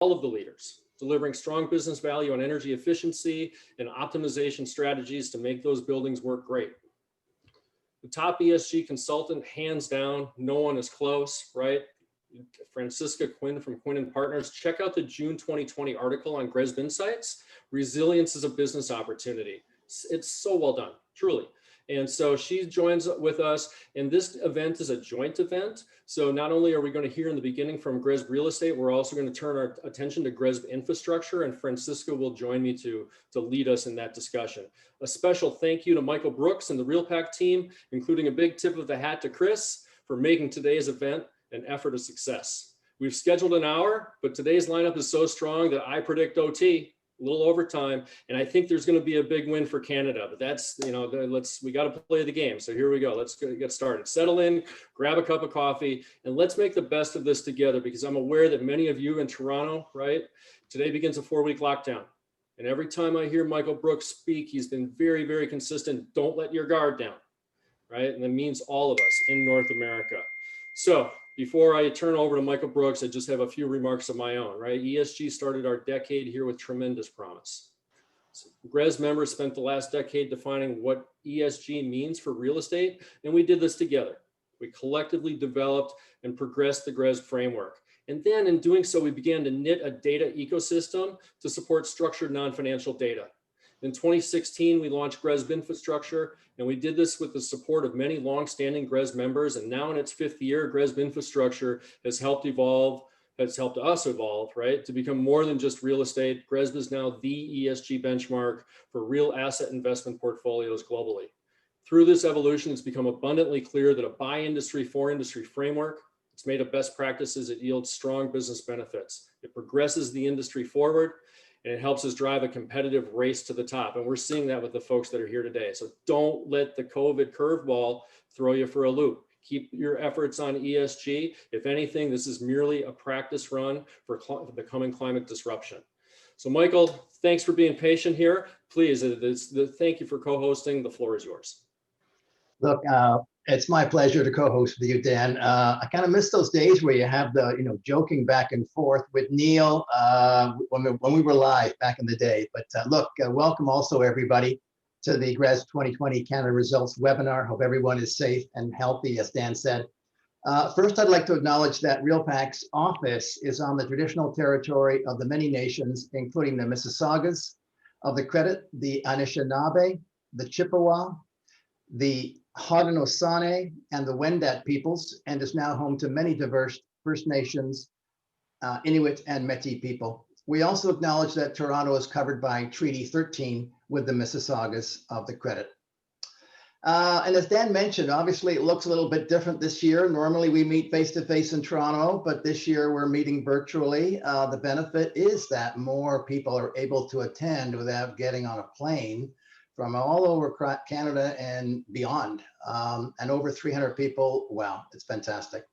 all of the leaders, delivering strong business value on energy efficiency and optimization strategies to make those buildings work great. The top ESG consultant, hands down, no one is close, right? Francisca Quinn from Quinn and Partners. Check out the June 2020 article on GRESB Insights. Resilience is a business opportunity. It's so well done, truly. And so she joins with us, and this event is a joint event. So not only are we going to hear in the beginning from GRESB Real Estate, we're also going to turn our attention to GRESB Infrastructure, and Francisca will join me to lead us in that discussion. A special thank you to Michael Brooks and the RealPAC team, including a big tip of the hat to Chris for making today's event an effort of success. We've scheduled an hour, but today's lineup is so strong that I predict OT. A little overtime, and I think there's going to be a big win for Canada, but that's, we got to play the game. So here we go. Let's get started. Settle in, grab a cup of coffee, and let's make the best of this together, because I'm aware that many of you in Toronto, right, today begins a 4-week lockdown. And every time I hear Michael Brooks speak, he's been very, very consistent. Don't let your guard down, right? And that means all of us in North America. So before I turn over to Michael Brooks, I just have a few remarks of my own, right? ESG started our decade here with tremendous promise. So GRESB members spent the last decade defining what ESG means for real estate, and we did this together. We collectively developed and progressed the GRESB framework. And then in doing so, we began to knit a data ecosystem to support structured non-financial data. In 2016, we launched GRESB Infrastructure, and we did this with the support of many longstanding GRESB members. And now in its 5th year, GRESB Infrastructure has helped us evolve, right, to become more than just real estate. GRESB is now the ESG benchmark for real asset investment portfolios globally. Through this evolution, it's become abundantly clear that a by industry, for industry framework, it's made of best practices, it yields strong business benefits. It progresses the industry forward, and it helps us drive a competitive race to the top. And we're seeing that with the folks that are here today. So don't let the COVID curveball throw you for a loop. Keep your efforts on ESG. If anything, this is merely a practice run for the coming climate disruption. So Michael, thanks for being patient here. Please, thank you for co-hosting. The floor is yours. Look, it's my pleasure to co-host with you, Dan. I kind of miss those days where you have the, joking back and forth with Neil when we were live back in the day. But look, welcome also everybody to the GRESB 2020 Canada Results webinar. Hope everyone is safe and healthy, as Dan said. First, I'd like to acknowledge that RealPAC's office is on the traditional territory of the many nations, including the Mississaugas of the Credit, the Anishinaabe, the Chippewa, the Haudenosaunee, and the Wendat peoples, and is now home to many diverse First Nations, Inuit, and Métis people. We also acknowledge that Toronto is covered by Treaty 13 with the Mississaugas of the Credit. And as Dan mentioned, obviously it looks a little bit different this year. Normally we meet face-to-face in Toronto, but this year we're meeting virtually. The benefit is that more people are able to attend without getting on a plane from all over Canada and beyond, and over 300 people. Wow, it's fantastic.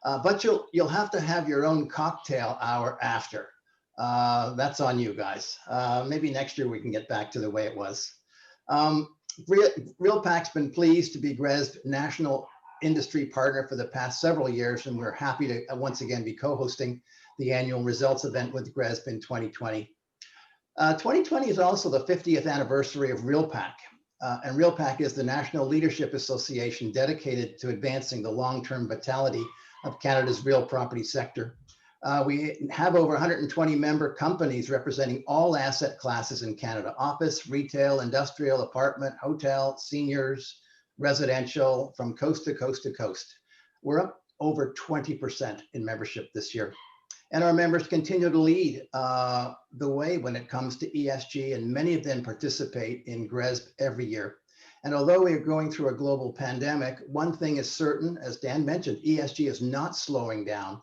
But you'll have to have your own cocktail hour after. That's on you guys. Maybe next year we can get back to the way it was. RealPAC's been pleased to be GRESB national industry partner for the past several years, and we're happy to once again be co-hosting the annual results event with GRESB in 2020. 2020 is also the 50th anniversary of RealPAC, and RealPAC is the National Leadership Association dedicated to advancing the long-term vitality of Canada's real property sector. We have over 120 member companies representing all asset classes in Canada: office, retail, industrial, apartment, hotel, seniors, residential, from coast to coast to coast. We're up over 20% in membership this year. And our members continue to lead the way when it comes to ESG, and many of them participate in GRESB every year. And although we are going through a global pandemic, one thing is certain, as Dan mentioned, ESG is not slowing down.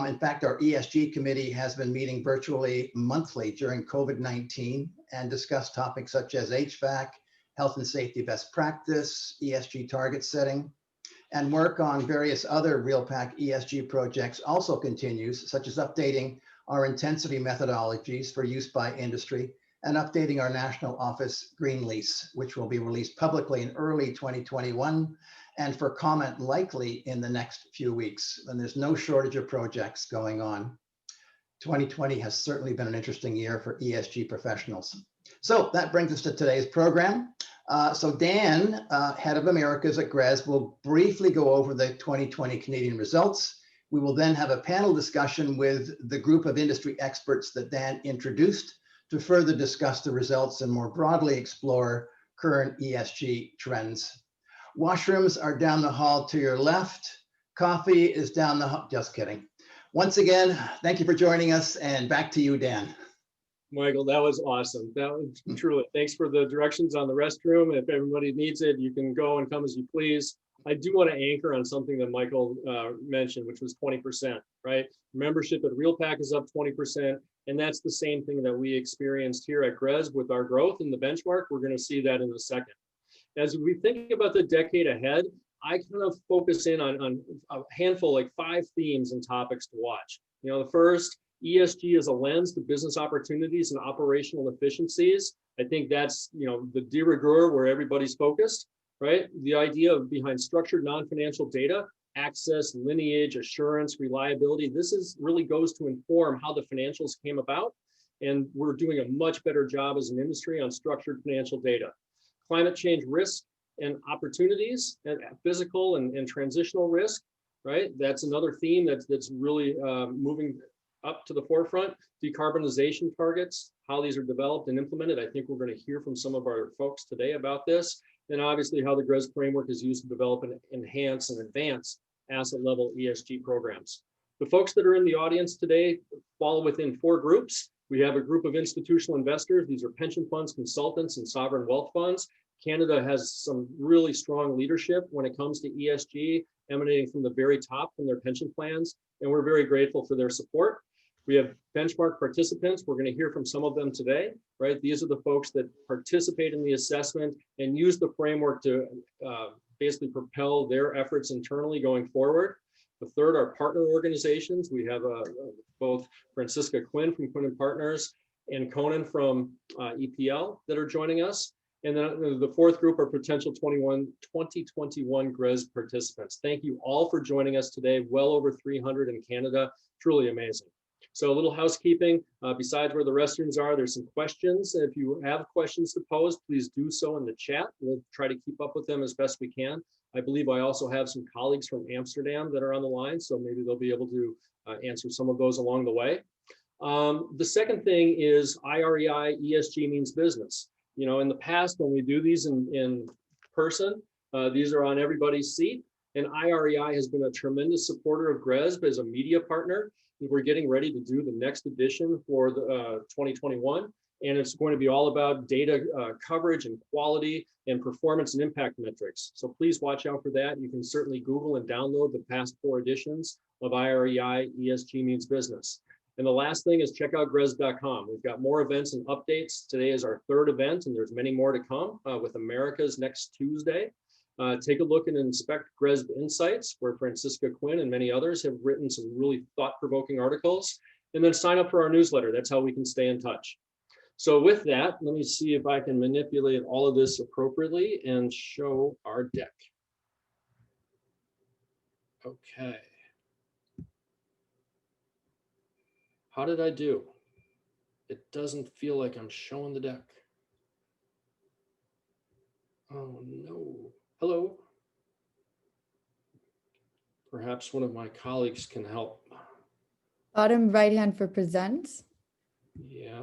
In fact, our ESG committee has been meeting virtually monthly during COVID-19 and discussed topics such as HVAC, health and safety best practice, ESG target setting, and work on various other RealPAC ESG projects also continues, such as updating our intensity methodologies for use by industry and updating our national office green lease, which will be released publicly in early 2021 and for comment likely in the next few weeks. And there's no shortage of projects going on. 2020 has certainly been an interesting year for ESG professionals. So that brings us to today's program. So Dan, head of Americas at GRESB, will briefly go over the 2020 Canadian results. We will then have a panel discussion with the group of industry experts that Dan introduced to further discuss the results and more broadly explore current ESG trends. Washrooms are down the hall to your left. Coffee is down the hall. Just kidding. Once again, thank you for joining us, and back to you, Dan. Michael, that was awesome. That was truly, thanks for the directions on the restroom. If everybody needs it, you can go and come as you please. I do want to anchor on something that Michael mentioned, which was 20%, right? Membership at RealPAC is up 20%. And that's the same thing that we experienced here at GRESB with our growth in the benchmark. We're going to see that in a second. As we think about the decade ahead, I kind of focus in on a handful, like 5 themes and topics to watch. You know, the first, ESG as a lens to business opportunities and operational efficiencies. I think that's, you know, the de rigueur where everybody's focused, right? The idea of behind structured non-financial data, access, lineage, assurance, reliability. This is really goes to inform how the financials came about. And we're doing a much better job as an industry on structured financial data. Climate change risk and opportunities, and physical and transitional risk, right? That's another theme that's really moving up to the forefront. Decarbonization targets, how these are developed and implemented. I think we're going to hear from some of our folks today about this. And obviously how the GRESB framework is used to develop and enhance and advance asset level ESG programs. The folks that are in the audience today fall within 4 groups. We have a group of institutional investors. These are pension funds, consultants, and sovereign wealth funds. Canada has some really strong leadership when it comes to ESG, emanating from the very top from their pension plans, and we're very grateful for their support. We have benchmark participants. We're going to hear from some of them today, right? These are the folks that participate in the assessment and use the framework to basically propel their efforts internally going forward. The third are partner organizations. We have both Francisca Quinn from Quinn & Partners and Conan from EPL that are joining us. And then the fourth group are potential 2021 GRESB participants. Thank you all for joining us today. Well over 300 in Canada, truly amazing. So a little housekeeping, besides where the restrooms are, there's some questions. If you have questions to pose, please do so in the chat. We'll try to keep up with them as best we can. I believe I also have some colleagues from Amsterdam that are on the line, so maybe they'll be able to answer some of those along the way. The second thing is IREI, ESG means business. You know, in the past, when we do these in person, these are on everybody's seat. And IREI has been a tremendous supporter of GRESB as a media partner. We're getting ready to do the next edition for the 2021. And it's going to be all about data coverage and quality and performance and impact metrics. So please watch out for that. You can certainly Google and download the past 4 editions of IREI, ESG means business. And the last thing is check out GRESB.com. We've got more events and updates. Today is our 3rd event, and there's many more to come with America's next Tuesday. Take a look and inspect GRESB Insights, where Francisca Quinn and many others have written some really thought-provoking articles. And then sign up for our newsletter. That's how we can stay in touch. So with that, let me see if I can manipulate all of this appropriately and show our deck. Okay. How did I do? It doesn't feel like I'm showing the deck. Oh no. Hello. Perhaps one of my colleagues can help. Bottom right hand for present. Yeah.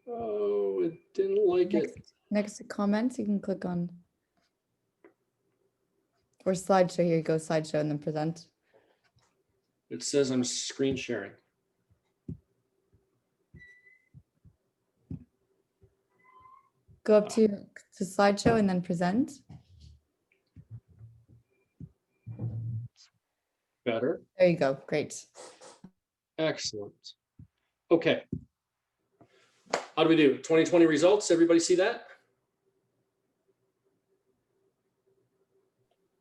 Oh, it didn't like it. Next to comments, you can click on. Or slideshow. Here you go, slideshow and then present. It says I'm screen sharing. Go up to slideshow and then present. Better. There you go. Great. Excellent. Okay. How do we do? 2020 results. Everybody see that?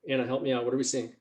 Anna, help me out. What are we seeing?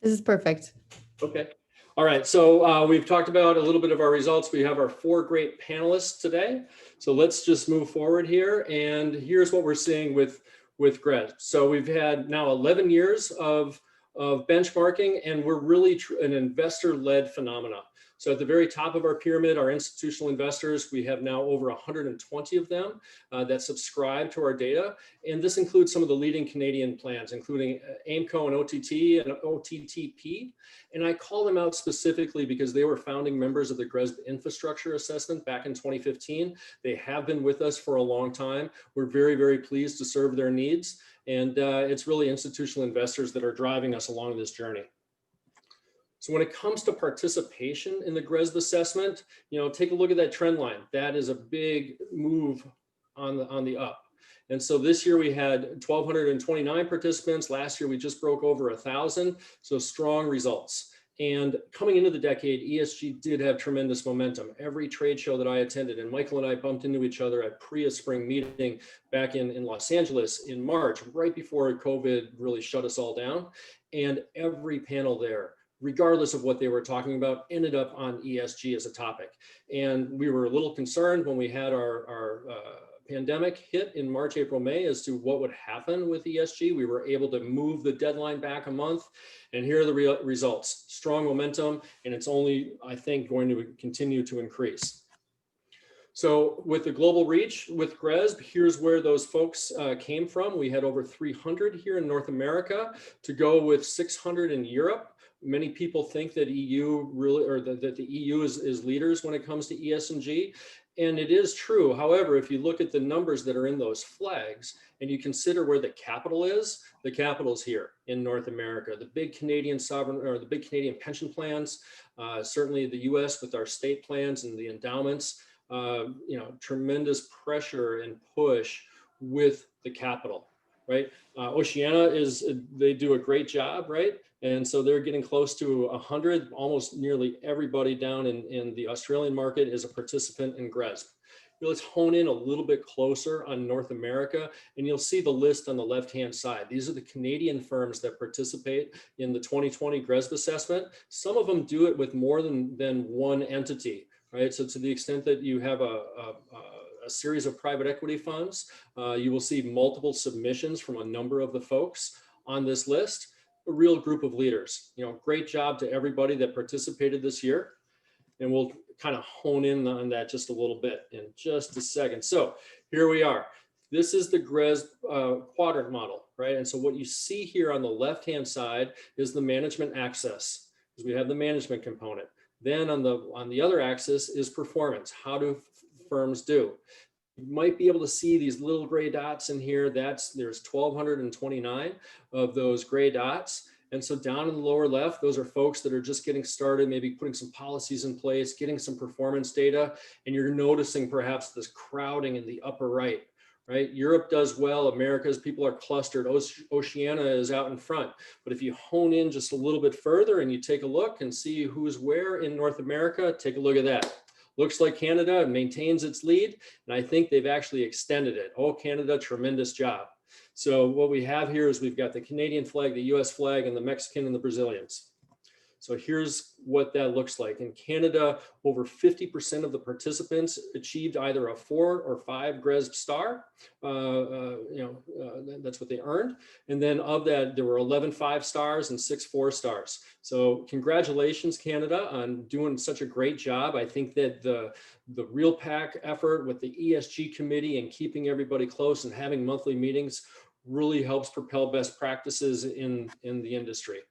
This is perfect. Okay. All right. So we've talked about a little bit of our results. We have our 4 great panelists today. So let's just move forward here. And here's what we're seeing with GRESB. So we've had now 11 years of of benchmarking, and we're really an investor-led phenomena. So at the very top of our pyramid, our institutional investors, we have now over 120 of them that subscribe to our data. And this includes some of the leading Canadian plans, including AIMCO and OTT and OTTP. And I call them out specifically because they were founding members of the GRESB infrastructure assessment back in 2015. They have been with us for a long time. We're very, very pleased to serve their needs. And it's really institutional investors that are driving us along this journey. So when it comes to participation in the GRESB assessment, take a look at that trend line. That is a big move on the up. And so this year we had 1,229 participants. Last year we just broke over 1,000. So strong results. And coming into the decade, ESG did have tremendous momentum. Every trade show that I attended, and Michael and I bumped into each other at Spring meeting back in Los Angeles in March, right before COVID really shut us all down. And every panel there, regardless of what they were talking about, ended up on ESG as a topic. And we were a little concerned when we had our pandemic hit in March, April, May as to what would happen with ESG. We were able to move the deadline back a month, and here are the results. Strong momentum, and it's only, I think, going to continue to increase. So with the global reach with GRESB, here's where those folks came from. We had over 300 here in North America to go with 600 in Europe. Many people think that EU really, or that the EU is leaders when it comes to ESG. And it is true. However, if you look at the numbers that are in those flags and you consider where the capital is here in North America. The big Canadian sovereign, or the big Canadian pension plans, certainly the US with our state plans and the endowments, tremendous pressure and push with the capital, right? Oceania they do a great job, right? And so they're getting close to 100, almost nearly everybody down in the Australian market is a participant in GRESB. Let's hone in a little bit closer on North America, and you'll see the list on the left-hand side. These are the Canadian firms that participate in the 2020 GRESB assessment. Some of them do it with more than one entity, right? So to the extent that you have a series of private equity funds, you will see multiple submissions from a number of the folks on this list. A real group of leaders. Great job to everybody that participated this year. And we'll kind of hone in on that just a little bit in just a second. So here we are. This is the GRESB quadrant model, right? And so what you see here on the left-hand side is the management axis, because we have the management component. Then on the other axis is performance. How do firms do? You might be able to see these little gray dots in here. There's 1,229 of those gray dots. And so down in the lower left, those are folks that are just getting started, maybe putting some policies in place, getting some performance data. And you're noticing perhaps this crowding in the upper right, right? Europe does well. America's people are clustered. Oceania is out in front. But if you hone in just a little bit further and you take a look and see who's where in North America, take a look at that. Looks like Canada maintains its lead, and I think they've actually extended it. Oh, Canada, tremendous job. So what we have here is we've got the Canadian flag, the US flag, and the Mexican and the Brazilians. So here's what that looks like. In Canada, over 50% of the participants achieved either a 4 or 5 GRESB star. That's what they earned. And then of that, there were 11 5 stars and 6 4 stars. So congratulations, Canada, on doing such a great job. I think that the Real PAC effort with the ESG committee and keeping everybody close and having monthly meetings really helps propel best practices in the industry.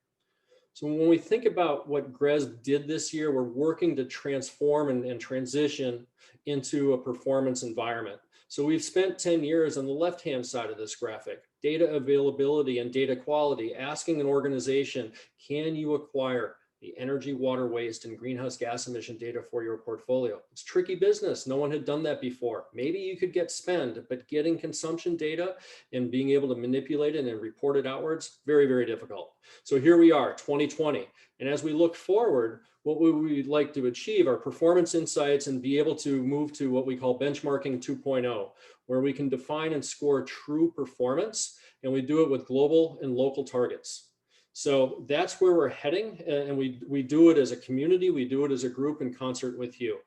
So when we think about what GRESB did this year, we're working to transform and transition into a performance environment. So we've spent 10 years on the left-hand side of this graphic, data availability and data quality, asking an organization, can you acquire the energy, water, waste, and greenhouse gas emission data for your portfolio? It's tricky business. No one had done that before. Maybe you could get spend, but getting consumption data and being able to manipulate it and report it outwards, very, very difficult. So here we are, 2020. And as we look forward, what would we like to achieve are performance insights and be able to move to what we call benchmarking 2.0, where we can define and score true performance, and we do it with global and local targets. So that's where we're heading, and we do it as a community, we do it as a group in concert with you.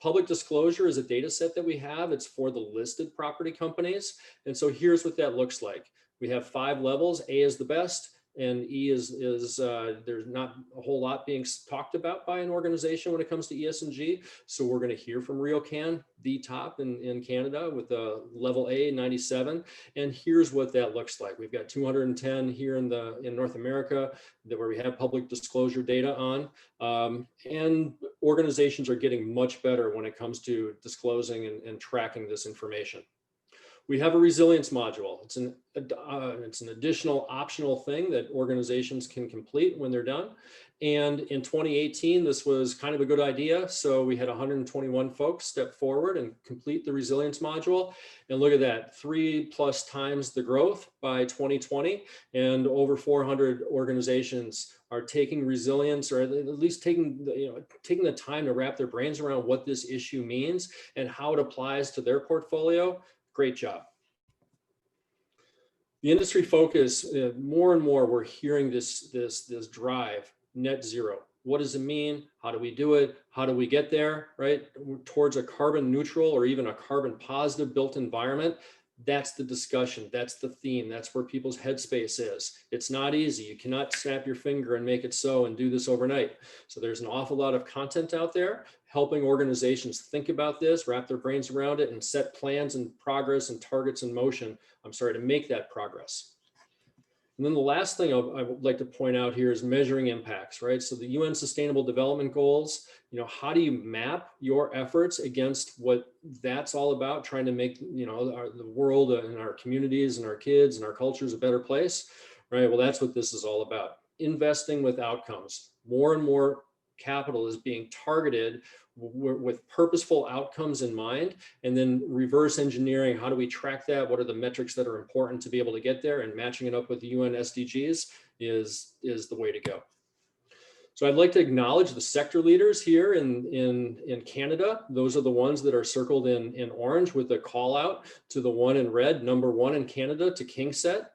Public disclosure is a data set that we have. It's for the listed property companies. And so here's what that looks like. We have 5 levels. A is the best, And E is there's not a whole lot being talked about by an organization when it comes to ES&G. So we're going to hear from RioCan, the top in Canada, with a level A 97. And here's what that looks like. We've got 210 here in North America where we have public disclosure data on. And organizations are getting much better when it comes to disclosing and tracking this information. We have a resilience module. It's an additional optional thing that organizations can complete when they're done. And in 2018, this was kind of a good idea. So we had 121 folks step forward and complete the resilience module. And look at that, 3+ times the growth by 2020. And over 400 organizations are taking resilience, or at least taking the time to wrap their brains around what this issue means and how it applies to their portfolio. Great job. The industry focus, more and more, we're hearing this drive, net zero. What does it mean? How do we do it? How do we get there, right? Towards a carbon neutral or even a carbon positive built environment. That's the discussion. That's the theme. That's where people's headspace is. It's not easy. You cannot snap your finger and make it so and do this overnight. So there's an awful lot of content out there helping organizations think about this, wrap their brains around it, and set plans and progress and targets in motion. To make that progress. And then the last thing I would like to point out here is measuring impacts, right? So the UN Sustainable Development Goals, how do you map your efforts against what that's all about, trying to make, the world and our communities and our kids and our cultures a better place, right? Well, that's what this is all about. Investing with outcomes. More and more capital is being targeted with purposeful outcomes in mind, and then reverse engineering. How do we track that? What are the metrics that are important to be able to get there? And matching it up with the UN SDGs is the way to go. So I'd like to acknowledge the sector leaders here in Canada. Those are the ones that are circled in orange with a call out to the one in red, number 1 in Canada, to KingSett.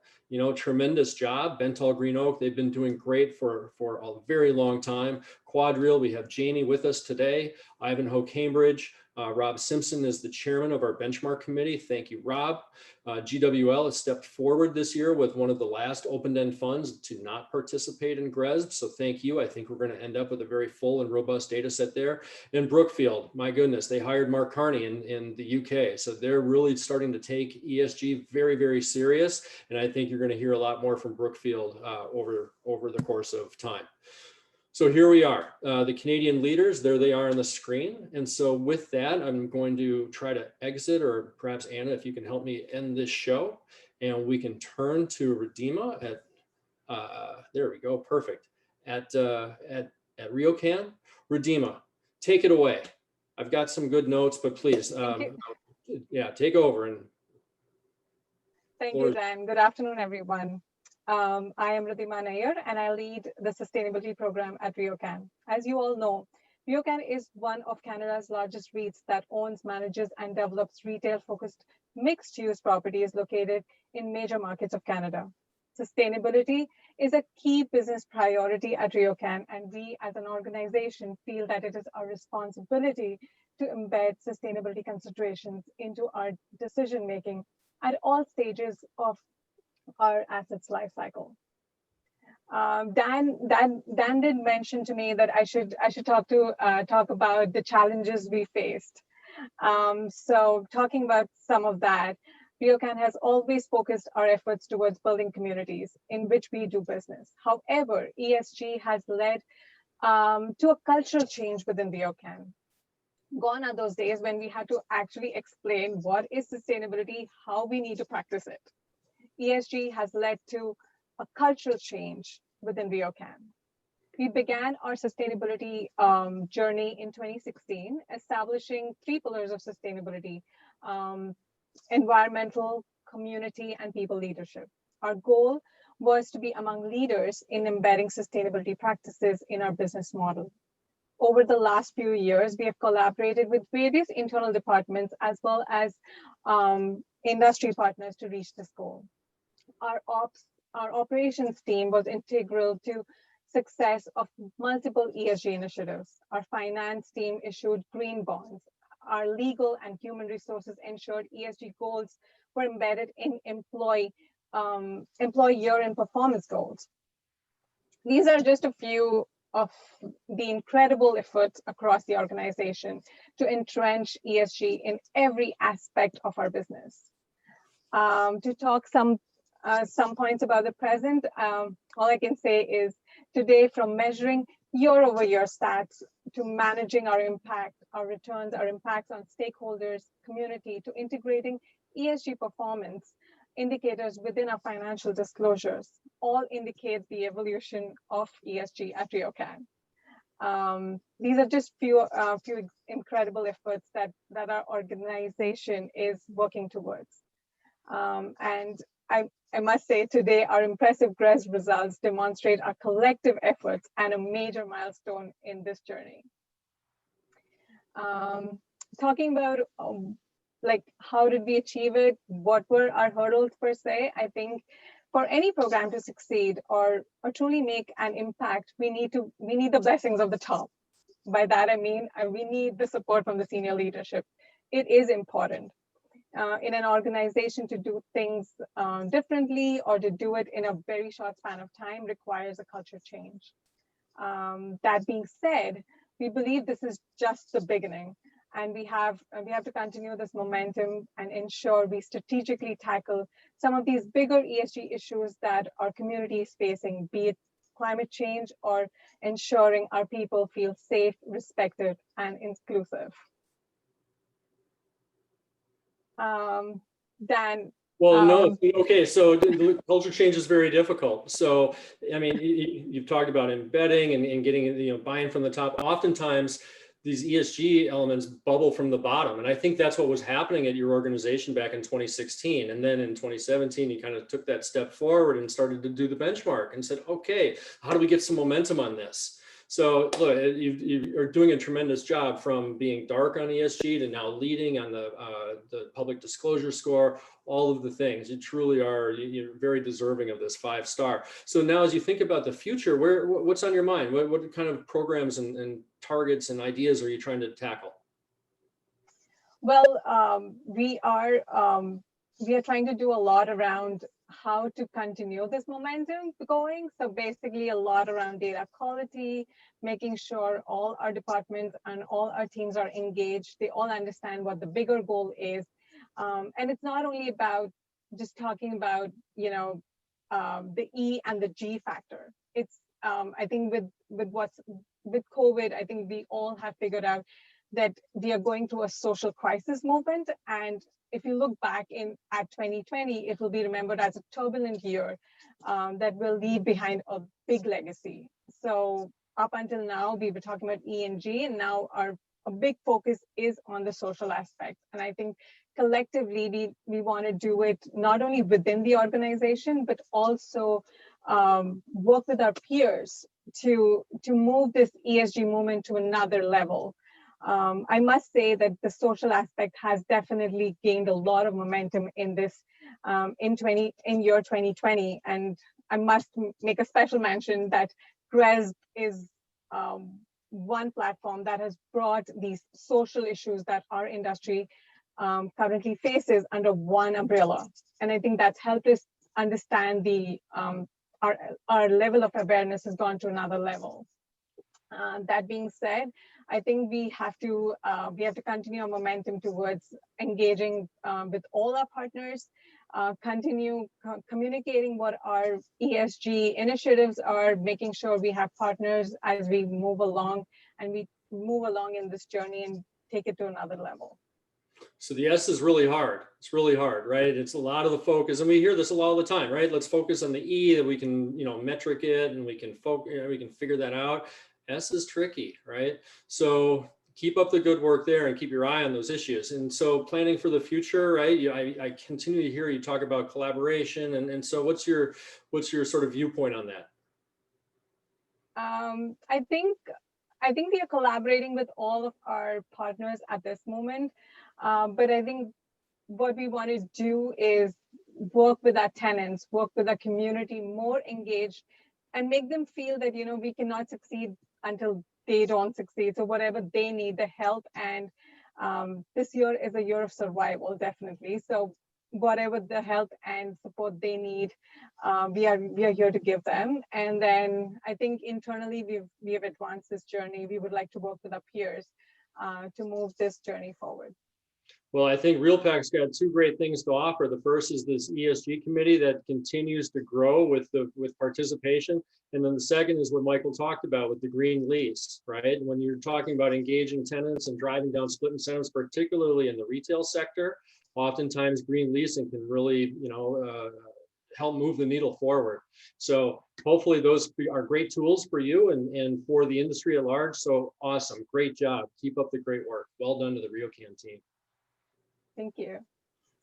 Tremendous job. Bentall Green Oak, they've been doing great for a very long time. Quadrant, we have Jamie with us today. Ivanhoe Cambridge. Rob Simpson is the chairman of our benchmark committee. Thank you, Rob. GWL has stepped forward this year with one of the last open-end funds to not participate in GRESB. So thank you. I think we're going to end up with a very full and robust data set there. And Brookfield, my goodness, they hired Mark Carney in the UK. So they're really starting to take ESG very, very serious. And I think you're going to hear a lot more from Brookfield over the course of time. So here we are, the Canadian leaders, there they are on the screen. And so with that, I'm going to try to exit, or perhaps Anna, if you can help me end this show, and we can turn to Redeema at, there we go, perfect, at RioCan. Redeema, take it away. I've got some good notes, but please, yeah, take over. And thank you, Dan. Good afternoon, everyone. I am Redeema Nair, and I lead the sustainability program at RioCan. As you all know, RioCan is one of Canada's largest REITs that owns, manages, and develops retail-focused mixed-use properties located in major markets of Canada. Sustainability is a key business priority at RioCan, and we as an organization feel that it is our responsibility to embed sustainability considerations into our decision-making at all stages of our assets life cycle. Dan did mention to me that I should talk about the challenges we faced. So talking about some of that, RioCan has always focused our efforts towards building communities in which we do business. However, ESG has led to a cultural change within RioCan. Gone are those days when we had to actually explain what is sustainability, how we need to practice it. ESG has led to a cultural change within RioCan. We began our sustainability journey in 2016, establishing 3 pillars of sustainability: environmental, community, and people leadership. Our goal was to be among leaders in embedding sustainability practices in our business model. Over the last few years, we have collaborated with various internal departments as well as industry partners to reach this goal. Our operations team was integral to success of multiple ESG initiatives. Our finance team issued green bonds. Our legal and human resources ensured ESG goals were embedded in employee year-end performance goals. These are just a few of the incredible efforts across the organization to entrench ESG in every aspect of our business. To talk some points about the present, all I can say is today, from measuring year-over-year stats to managing our impact, our returns, our impacts on stakeholders, community, to integrating ESG performance indicators within our financial disclosures, all indicate the evolution of ESG at RioCan. These are just few incredible efforts that our organization is working towards. And I must say today, our impressive GRESB results demonstrate our collective efforts and a major milestone in this journey. Talking about like how did we achieve it? What were our hurdles per se? I think for any program to succeed or truly make an impact, we need the blessings of the top. By that I mean we need the support from the senior leadership. It is important. In an organization to do things differently or to do it in a very short span of time requires a culture change. That being said, we believe this is just the beginning, and we have to continue this momentum and ensure we strategically tackle some of these bigger ESG issues that our community is facing, be it climate change or ensuring our people feel safe, respected, and inclusive. Dan. Well, no, okay, so the culture change is very difficult. So, I mean, you've talked about embedding and getting, buy-in from the top. Oftentimes, these ESG elements bubble from the bottom. And I think that's what was happening at your organization back in 2016. And then in 2017, you kind of took that step forward and started to do the benchmark and said, okay, how do we get some momentum on this? So look, you are doing a tremendous job from being dark on ESG to now leading on the public disclosure score, all of the things. You truly are, you're very deserving of this 5-star. So now as you think about the future, what's on your mind? What kind of programs and targets and ideas are you trying to tackle? Well, we are trying to do a lot around how to continue this momentum going. So basically a lot around data quality, making sure all our departments and all our teams are engaged. They all understand what the bigger goal is. And it's not only about just talking about, the E and the G factor. It's, I think with COVID, I think we all have figured out that we are going through a social crisis movement. And if you look back at 2020, it will be remembered as a turbulent year that will leave behind a big legacy. So up until now, we were talking about E and G, and now a big focus is on the social aspect. And I think collectively, we want to do it not only within the organization, but also work with our peers to move this ESG movement to another level. I must say that the social aspect has definitely gained a lot of momentum in this in year 2020, and I must make a special mention that GRESB is one platform that has brought these social issues that our industry currently faces under one umbrella, and I think that's helped us understand the our level of awareness has gone to another level. That being said, I think we have to continue our momentum towards engaging with all our partners, continue communicating what our ESG initiatives are, making sure we have partners as we move along in this journey and take it to another level. So the S is really hard. It's really hard, right? It's a lot of the focus, and we hear this a lot all the time, right? Let's focus on the E, that we can, metric it, and we can we can figure that out. S is tricky, right? So keep up the good work there and keep your eye on those issues. And so planning for the future, right? I continue to hear you talk about collaboration, and so what's your sort of viewpoint on that? I think we are collaborating with all of our partners at this moment, but I think what we want to do is work with our tenants, work with our community, more engaged, and make them feel that we cannot succeed until they don't succeed. So whatever they need, the help, and this year is a year of survival, definitely. So whatever the help and support they need, we are here to give them. And then I think internally we have advanced this journey. We would like to work with our peers to move this journey forward. Well, I think RealPAC's got two great things to offer. The first is this ESG committee that continues to grow with participation. And then the second is what Michael talked about with the green lease, right? When you're talking about engaging tenants and driving down split incentives, particularly in the retail sector, oftentimes green leasing can really, help move the needle forward. So hopefully those are great tools for you and for the industry at large. So awesome, great job. Keep up the great work. Well done to the RioCan team. Thank you.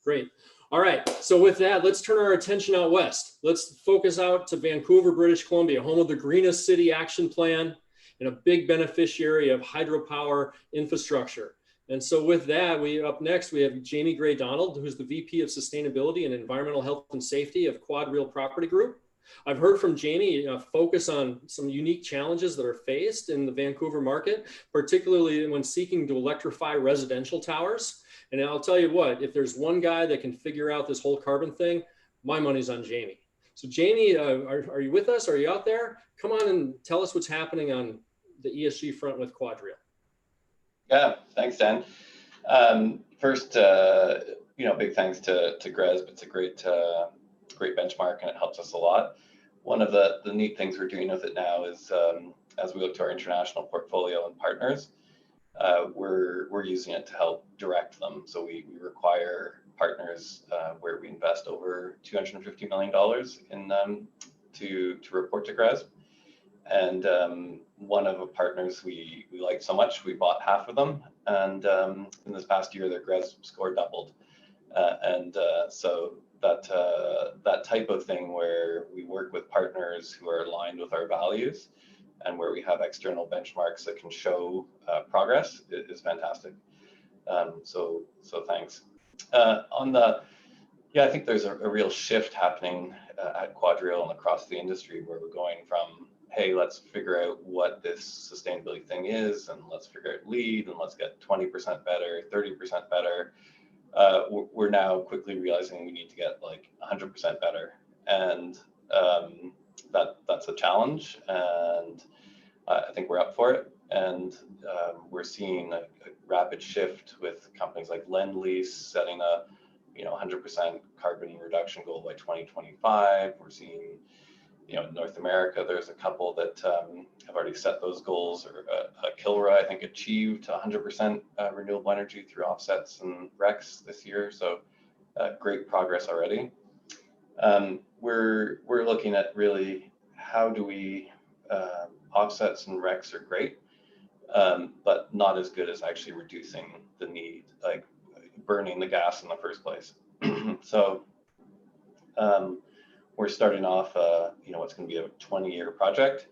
Great. All right. So with that, let's turn our attention out west. Let's focus out to Vancouver, British Columbia, home of the Greenest City Action Plan and a big beneficiary of hydropower infrastructure. And so with that, up next, we have Jamie Gray Donald, who's the VP of Sustainability and Environmental Health and Safety of Quad Real Property Group. I've heard from Jamie focus on some unique challenges that are faced in the Vancouver market, particularly when seeking to electrify residential towers. And I'll tell you what, if there's one guy that can figure out this whole carbon thing, my money's on Jamie. So Jamie, are you with us? Are you out there? Come on and tell us what's happening on the ESG front with Quad Real. Yeah, thanks, Dan. First, big thanks to GRESB. It's a great benchmark, and it helps us a lot. One of the neat things we're doing with it now is, as we look to our international portfolio and partners, we're using it to help direct them. So we require partners where we invest over $250 million in to report to GRESB. And one of the partners we liked so much, we bought half of them. And in this past year, their GRESB score doubled. So that type of thing where we work with partners who are aligned with our values and where we have external benchmarks that can show progress is fantastic. So thanks. I think there's a real shift happening at Quad Real and across the industry where we're going from, hey, let's figure out what this sustainability thing is, and let's figure out LEED, and let's get 20% better, 30% better. We're now quickly realizing we need to get like 100% better. And that's a challenge, and I think we're up for it. And we're seeing a rapid shift with companies like Lend-Lease setting a 100% carbon reduction goal by 2025. We're seeing, in North America, there's a couple that have already set those goals, or Kilroy, I think, achieved 100% renewable energy through offsets and RECs this year. So great progress already. We're looking at really how do we offsets and RECs are great, but not as good as actually reducing the need, like burning the gas in the first place. So we're starting off, what's going to be a 20-year project,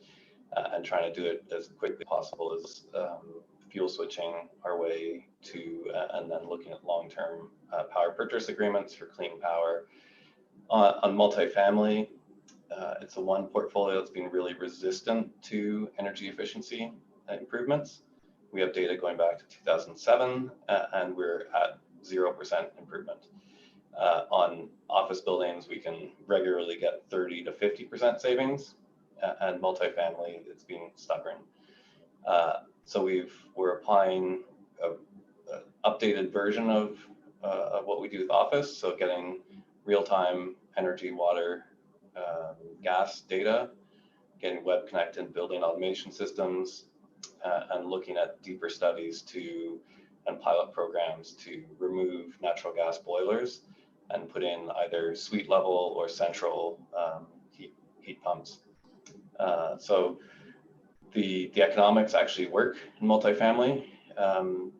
and trying to do it as quickly as possible as fuel switching our way to, and then looking at long-term power purchase agreements for clean power. On multifamily, it's the one portfolio that's been really resistant to energy efficiency improvements. We have data going back to 2007, and we're at 0% improvement. On office buildings, we can regularly get 30 to 50% savings, and multifamily, it's been stubborn. So we're applying an updated version of what we do with office, so getting real-time energy, water, gas data, getting web connected, building automation systems, and looking at deeper studies and pilot programs to remove natural gas boilers and put in either suite level or central heat pumps. So the economics actually work in multifamily.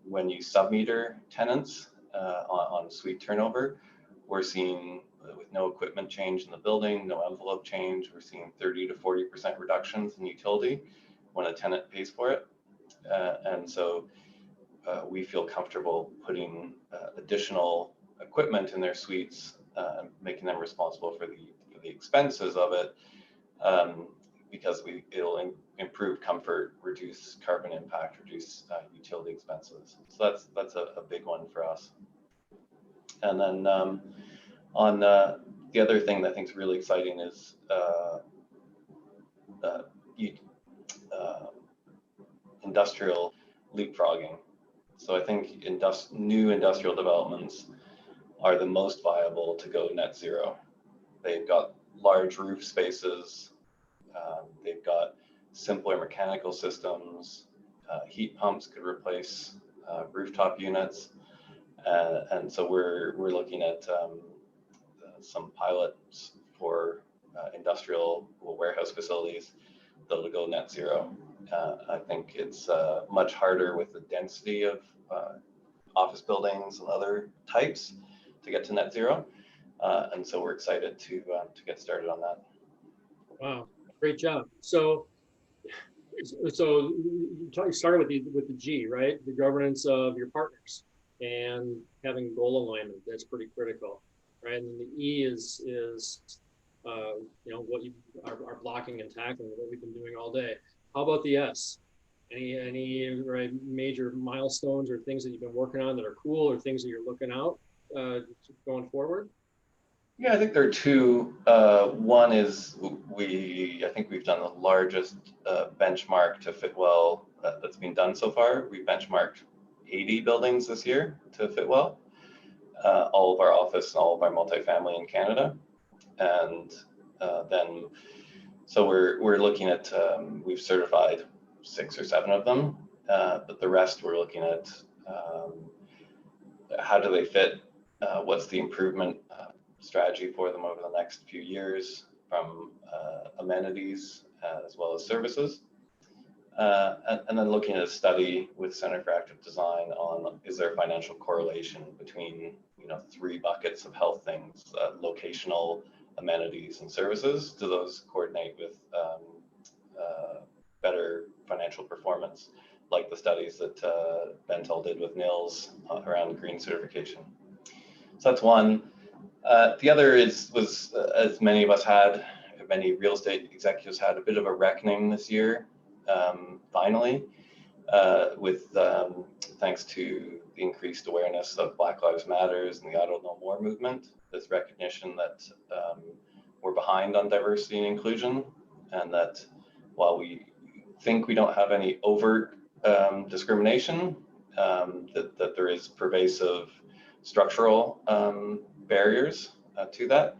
When you submeter tenants on suite turnover, we're seeing, with no equipment change in the building, no envelope change, we're seeing 30 to 40% reductions in utility when a tenant pays for it. And so we feel comfortable putting additional equipment in their suites, making them responsible for the expenses of it, because it'll improve comfort, reduce carbon impact, reduce utility expenses. So that's a big one for us. And then On the other thing that I think is really exciting is industrial leapfrogging. So I think new industrial developments are the most viable to go net zero. They've got large roof spaces, they've got simpler mechanical systems, heat pumps could replace rooftop units, and so we're looking at some pilots for industrial warehouse facilities that'll go net zero. I think it's much harder with the density of office buildings and other types to get to net zero, and so we're excited to get started on that. Wow, great job. So you started with the G, right? The governance of your partners and having goal alignment. That's pretty critical, right? And then the E is what you are blocking and tackling, what we've been doing all day. How about the S? Any right, major milestones or things that you've been working on that are cool, or things that you're looking out going forward? Yeah, I think there are two. One is I think we've done the largest benchmark to fit well that's been done so far. We benchmarked 80 buildings this year to fit well, all of our office and all of our multifamily in Canada. And then, so we're looking at, we've certified 6 or 7 of them, but the rest we're looking at how do they fit, what's the improvement strategy for them over the next few years, from amenities as well as services. And then looking at a study with Center for Active Design on, is there a financial correlation between 3 buckets of health things, locational, amenities, and services? Do those coordinate with better financial performance, like the studies that Bentel did with Nils around green certification? So that's one. The other was, as many of us had, many real estate executives had, a bit of a reckoning this year, finally, with thanks to the increased awareness of Black Lives Matters and the Auto No More movement. This recognition that we're behind on diversity and inclusion, and that while we think we don't have any overt discrimination, that there is pervasive structural barriers to that,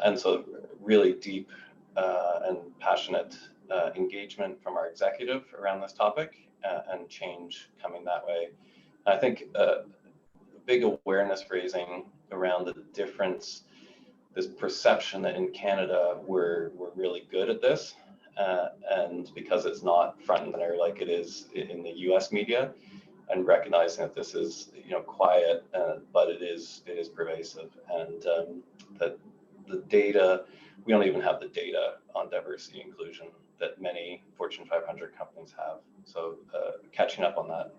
and so really deep and passionate engagement from our executive around this topic, and change coming that way. I think big awareness raising around the difference, this perception that in Canada we're really good at this, and because it's not front and center like it is in the US media, and recognizing that this is quiet, but it is pervasive, and that the data, we don't even have the data on diversity and inclusion that many Fortune 500 companies have. So catching up on that.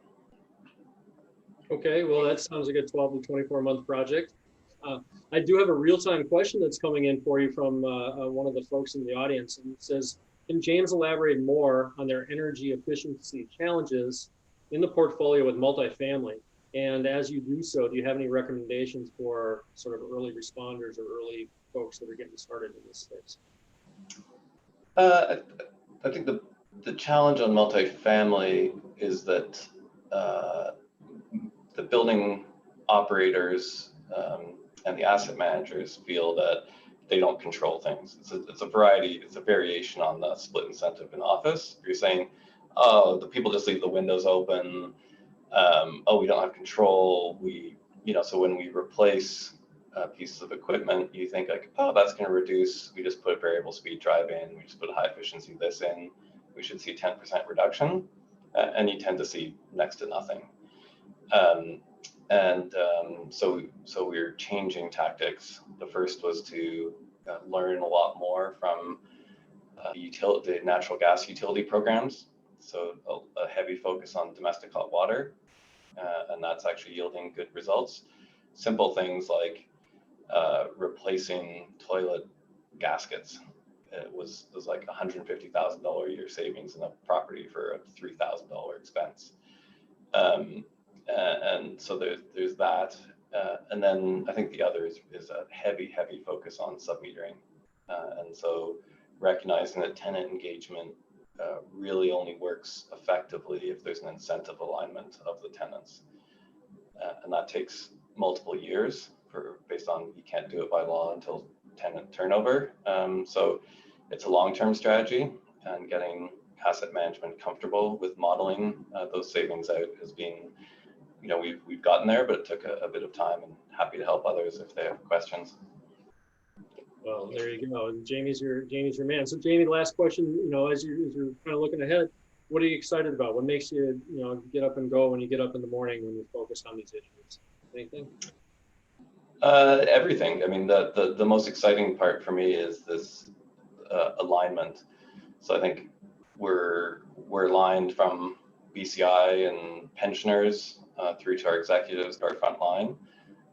Okay, well, that sounds like a 12 to 24 month project. I do have a real-time question that's coming in for you from one of the folks in the audience, and it says, can James elaborate more on their energy efficiency challenges in the portfolio with multifamily? And as you do so, do you have any recommendations for sort of early responders or early folks that are getting started in this space? I think the challenge on multifamily is that the building operators and the asset managers feel that they don't control things. It's a variety, it's a variation on the split incentive in office. You're saying, oh, the people just leave the windows open. Oh, we don't have control. So when we replace pieces of equipment, you think like, oh, that's going to reduce. We just put a variable speed drive in. We just put a high efficiency this in. We should see 10% reduction, and you tend to see next to nothing. So we're changing tactics. The first was to learn a lot more from the natural gas utility programs. So a heavy focus on domestic hot water, and that's actually yielding good results. Simple things like replacing toilet gaskets. It was like $150,000 a year savings in a property for a $3,000 expense. And so there's that. And then I think the other is a heavy focus on sub-metering. And so recognizing that tenant engagement really only works effectively if there's an incentive alignment of the tenants. And that takes multiple years based on you can't do it by law until tenant turnover. So it's a long-term strategy, and getting asset management comfortable with modeling those savings out has been, you know, we've gotten there, but it took a bit of time, and happy to help others if they have questions. Well, there you go. And Jamie's your man. So Jamie, last question, you know, as you're kind of looking ahead, what are you excited about? What makes you, you know, get up and go when you get up in the morning when you're focused on these issues? Anything? Everything. I mean, the most exciting part for me is this alignment. So I think we're aligned from BCI and pensioners through to our executives, to our front line,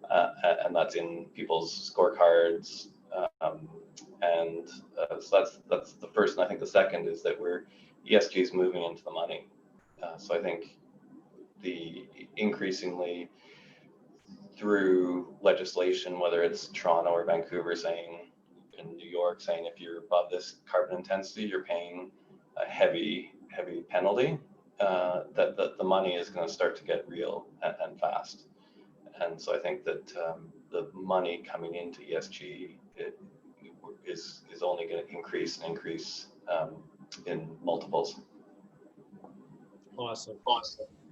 and that's in people's scorecards. So that's the first, and I think the second is that ESG is moving into the money. So I think the increasingly through legislation, whether it's Toronto or Vancouver saying, in New York saying, if you're above this carbon intensity, you're paying a heavy penalty, that the money is going to start to get real and fast. And so I think that the money coming into ESG is only going to increase in multiples. Awesome.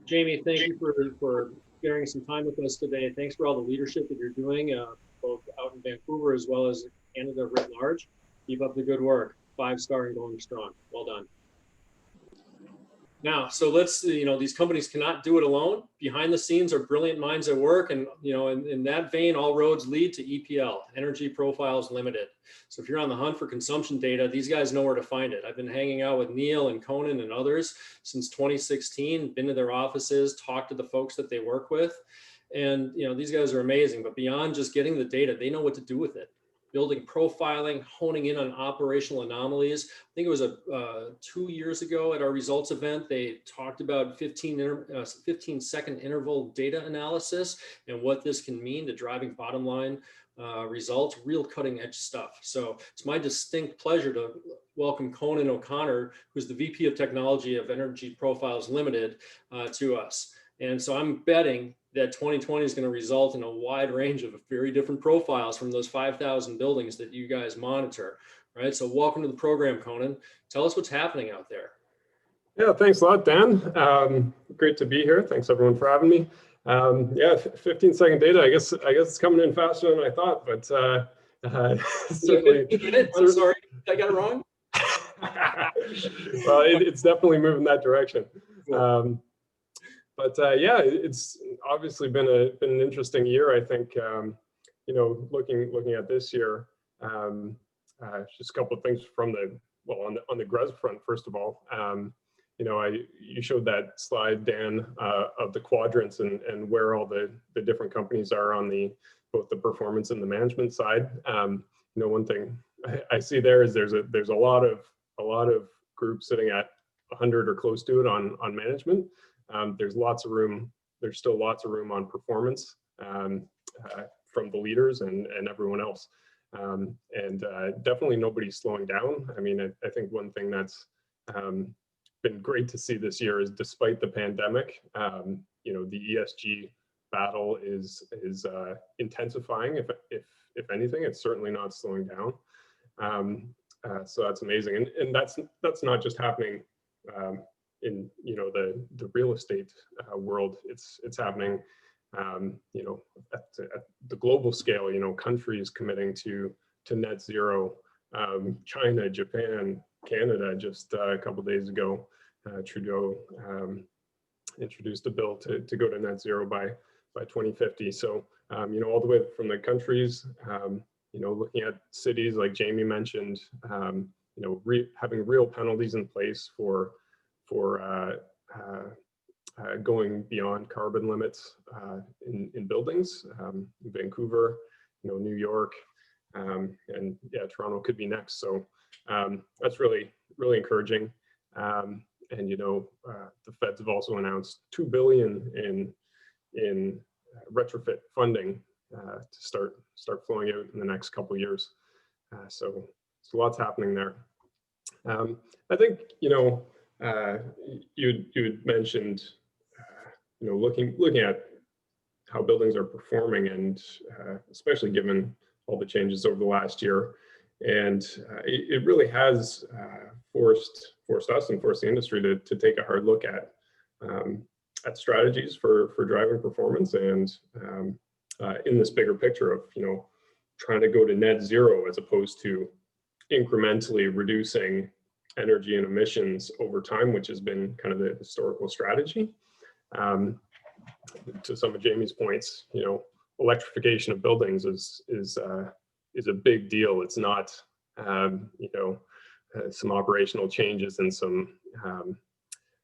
Jamie, thank you for sharing some time with us today. Thanks for all the leadership that you're doing, both out in Vancouver as well as Canada writ large. Keep up the good work. 5-star and going strong. Well done. Now, so let's, you know, these companies cannot do it alone. Behind the scenes are brilliant minds at work. And, you know, in that vein, all roads lead to EPL, Energy Profiles Limited. So if you're on the hunt for consumption data, these guys know where to find it. I've been hanging out with Neil and Conan and others since 2016, been to their offices, talked to the folks that they work with. And, you know, these guys are amazing, but beyond just getting the data, they know what to do with it. Building profiling, honing in on operational anomalies. I think it was 2 years ago at our results event, they talked about 15-second interval data analysis and what this can mean to driving bottom line results, real cutting edge stuff. So it's my distinct pleasure to welcome Conan O'Connor, who's the VP of Technology of Energy Profiles Limited, to us. And so I'm betting that 2020 is going to result in a wide range of very different profiles from those 5,000 buildings that you guys monitor, right? So welcome to the program, Conan. Tell us what's happening out there. Yeah, thanks a lot, Dan. Great to be here. Thanks everyone for having me. Yeah, 15-second data. I guess it's coming in faster than I thought, but certainly. I'm sorry, I got it wrong. Well, it's definitely moving that direction. But yeah, it's obviously been an interesting year. I think you know, looking at this year, just a couple of things from on the GRESB front. First of all, you know, you showed that slide, Dan, of the quadrants and where all the different companies are on both the performance and the management side. You know, one thing I see there is there's a lot of groups sitting at 100 or close to it on management. There's lots of room. There's still lots of room on performance from the leaders and everyone else. And definitely nobody's slowing down. I mean, I think one thing that's been great to see this year is, despite the pandemic, you know, the ESG battle is intensifying. If anything, it's certainly not slowing down. So that's amazing, and that's not just happening in, you know, the real estate world. It's happening, you know, at the global scale. You know, countries committing to net zero. China, Japan, Canada. Just a couple of days ago, Trudeau introduced a bill to go to net zero by 2050. So you know, all the way from the countries. You know, looking at cities like Jamie mentioned. You know, having real penalties in place for going beyond carbon limits in buildings. Vancouver, you know, New York, and yeah, Toronto could be next. So that's really encouraging. And you know, the feds have also announced $2 billion in retrofit funding start flowing out in the next couple of years. So lots happening there. I think, you had mentioned, looking at how buildings are performing, and especially given all the changes over the last year. And it really has forced us and forced the industry to take a hard look at strategies for driving performance, and in this bigger picture of, trying to go to net zero as opposed to incrementally reducing energy and emissions over time, which has been kind of the historical strategy. To some of Jamie's points, electrification of buildings is a big deal. It's not, some operational changes and some,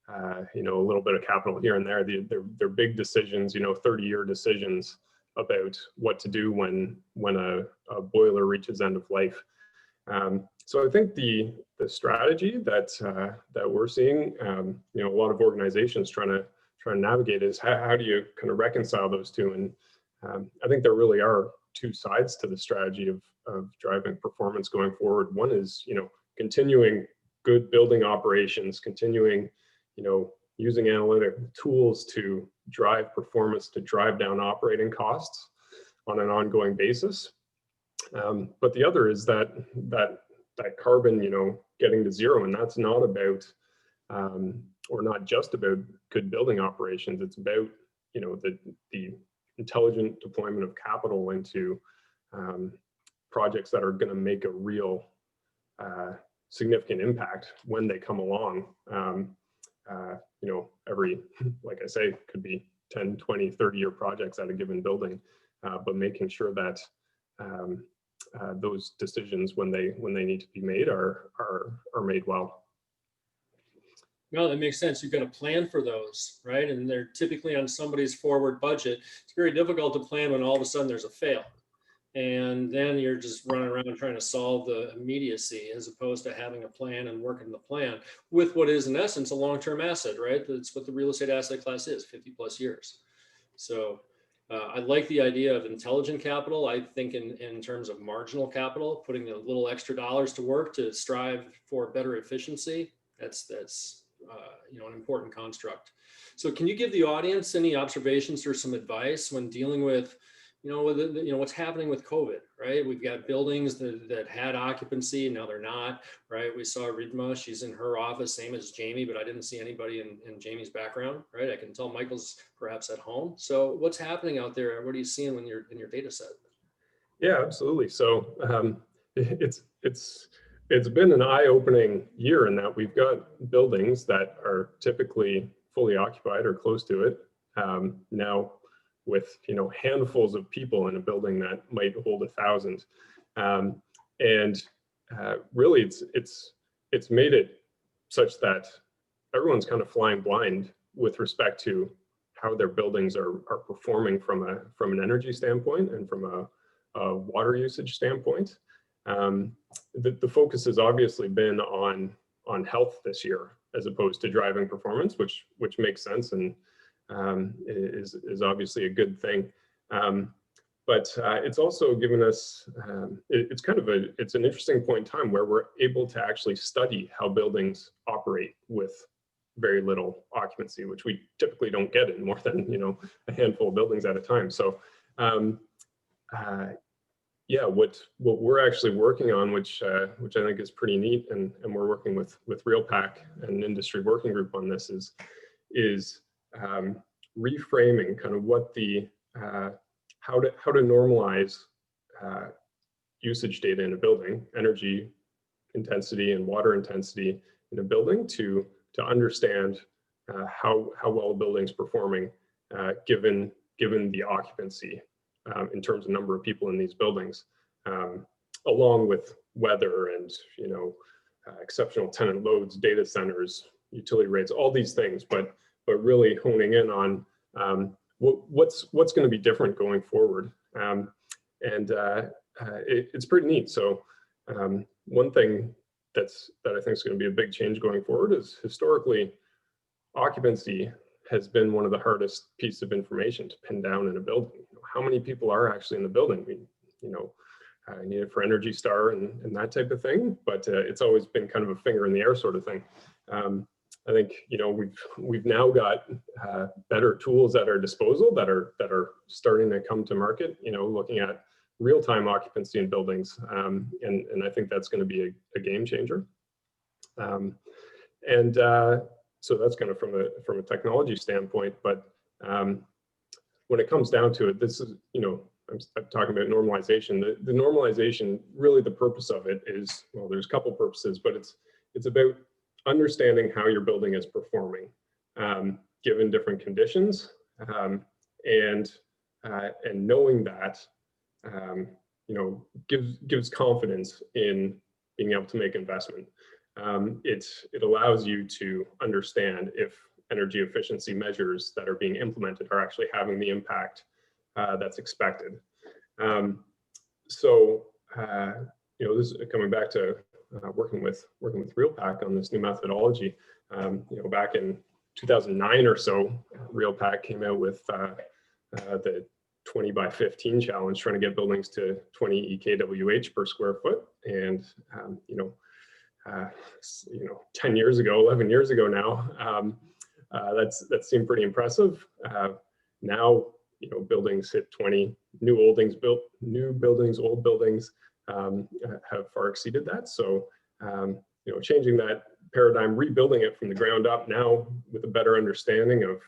a little bit of capital here and there. They're big decisions, 30-year decisions about what to do when a boiler reaches end of life. So I think the strategy that we're seeing, a lot of organizations trying to navigate is how do you kind of reconcile those two? And I think there really are two sides to the strategy of driving performance going forward. One is, continuing good building operations, continuing, using analytic tools to drive performance, to drive down operating costs on an ongoing basis. But the other is that carbon, getting to zero, and that's not about, or not just about good building operations. It's about, the intelligent deployment of capital into projects that are going to make a real significant impact when they come along. Every, like I say, could be 10, 20, 30-year projects at a given building, but making sure that those decisions, when they need to be made, are made well. No, that makes sense. You've got to plan for those, right? And they're typically on somebody's forward budget. It's very difficult to plan when all of a sudden there's a fail. And then you're just running around trying to solve the immediacy, as opposed to having a plan and working the plan with what is in essence a long-term asset, right? That's what the real estate asset class is, 50 plus years. So I like the idea of intelligent capital. I think in terms of marginal capital, putting the little extra dollars to work to strive for better efficiency, that's an important construct. So can you give the audience any observations or some advice when dealing with what's happening with COVID, right? We've got buildings that had occupancy, now they're not, right? We saw Ridma, she's in her office, same as Jamie, but I didn't see anybody in Jamie's background, right? I can tell Michael's perhaps at home. So what's happening out there? What are you seeing when you're in your data set? Yeah, absolutely. So it's been an eye-opening year in that we've got buildings that are typically fully occupied or close to it. Now with handfuls of people in a building that might hold 1,000, and really it's made it such that everyone's kind of flying blind with respect to how their buildings are performing from an energy standpoint and from a water usage standpoint. The focus has obviously been on health this year as opposed to driving performance, which makes sense and is obviously a good thing. But it's also given us, it's an interesting point in time where we're able to actually study how buildings operate with very little occupancy, which we typically don't get in more than a handful of buildings at a time. So yeah, what we're actually working on, which I think is pretty neat, and we're working with RealPAC and an industry working group on this, is reframing kind of what the how to normalize usage data in a building, energy intensity and water intensity in a building, to understand how well a building's performing given the occupancy in terms of number of people in these buildings, along with weather and exceptional tenant loads, data centers, utility rates, all these things, but really honing in on what's going to be different going forward. It's pretty neat. So one thing that I think is going to be a big change going forward is, historically, occupancy has been one of the hardest pieces of information to pin down in a building. how many people are actually in the building? I need it for Energy Star and that type of thing, but it's always been kind of a finger in the air sort of thing. I think we've now got better tools at our disposal that are starting to come to market. Looking at real-time occupancy in buildings, and I think that's going to be a game changer. So that's kind of from a technology standpoint, but when it comes down to it, this is, I'm talking about normalization. The normalization, really the purpose of it is, well, there's a couple purposes, but it's about understanding how your building is performing given different conditions, and knowing that gives confidence in being able to make investment. It allows you to understand if energy efficiency measures that are being implemented are actually having the impact that's expected. This is coming back to working with RealPAC on this new methodology. Back in 2009 or so, RealPAC came out with the 20 by 15 challenge, trying to get buildings to 20 EKWH per square foot. And 10 years ago, 11 years ago now, that seemed pretty impressive. Now, buildings hit 20, new buildings, old buildings have far exceeded that. So, changing that paradigm, rebuilding it from the ground up now with a better understanding of,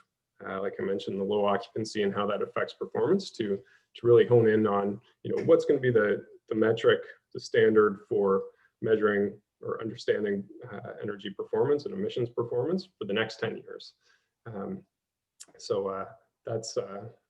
like I mentioned, the low occupancy and how that affects performance, to really hone in on, what's going to be the metric, the standard for measuring or understanding energy performance and emissions performance for the next 10 years.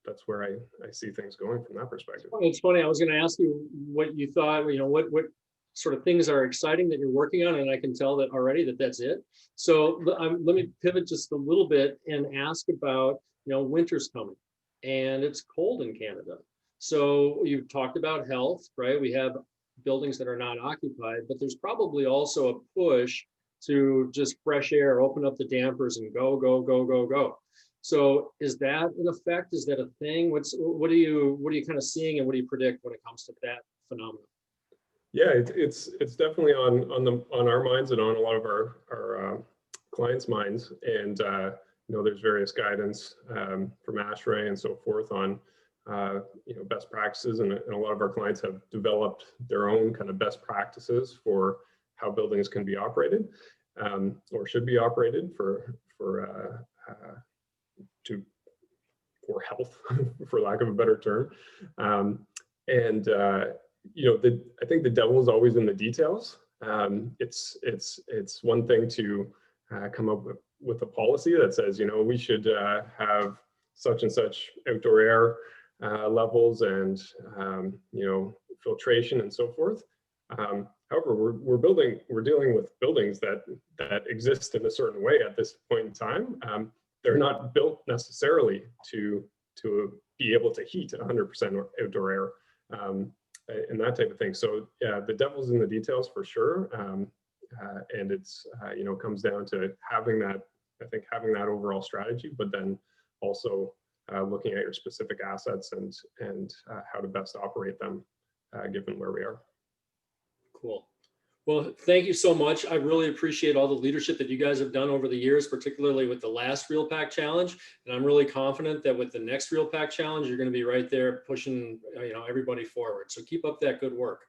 That's where I see things going from that perspective. It's funny, I was going to ask you what you thought, what sort of things are exciting that you're working on, and I can tell that already that's it. So let me pivot just a little bit and ask about, winter's coming and it's cold in Canada. So you've talked about health, right? We have buildings that are not occupied, but there's probably also a push to just fresh air, open up the dampers and go, go, go, go, go. So is that an effect? Is that a thing? What are you kind of seeing, and what do you predict when it comes to that phenomenon? Yeah, it's definitely on our minds and on a lot of our clients' minds. And there's various guidance from ASHRAE and so forth on best practices, and a lot of our clients have developed their own kind of best practices for how buildings can be operated or should be operated for health, for lack of a better term. I think the devil is always in the details. It's one thing to come up with a policy that says, we should have such and such outdoor air levels and filtration and so forth. However, we're dealing with buildings that exist in a certain way at this point in time. They're not built necessarily to be able to heat 100% outdoor air and that type of thing. So yeah, the devil's in the details for sure. And it's comes down to having that overall strategy, but then also looking at your specific assets and how to best operate them given where we are. Cool. Well, thank you so much. I really appreciate all the leadership that you guys have done over the years, particularly with the last RealPAC challenge. And I'm really confident that with the next RealPAC challenge, you're going to be right there pushing, everybody forward. So keep up that good work.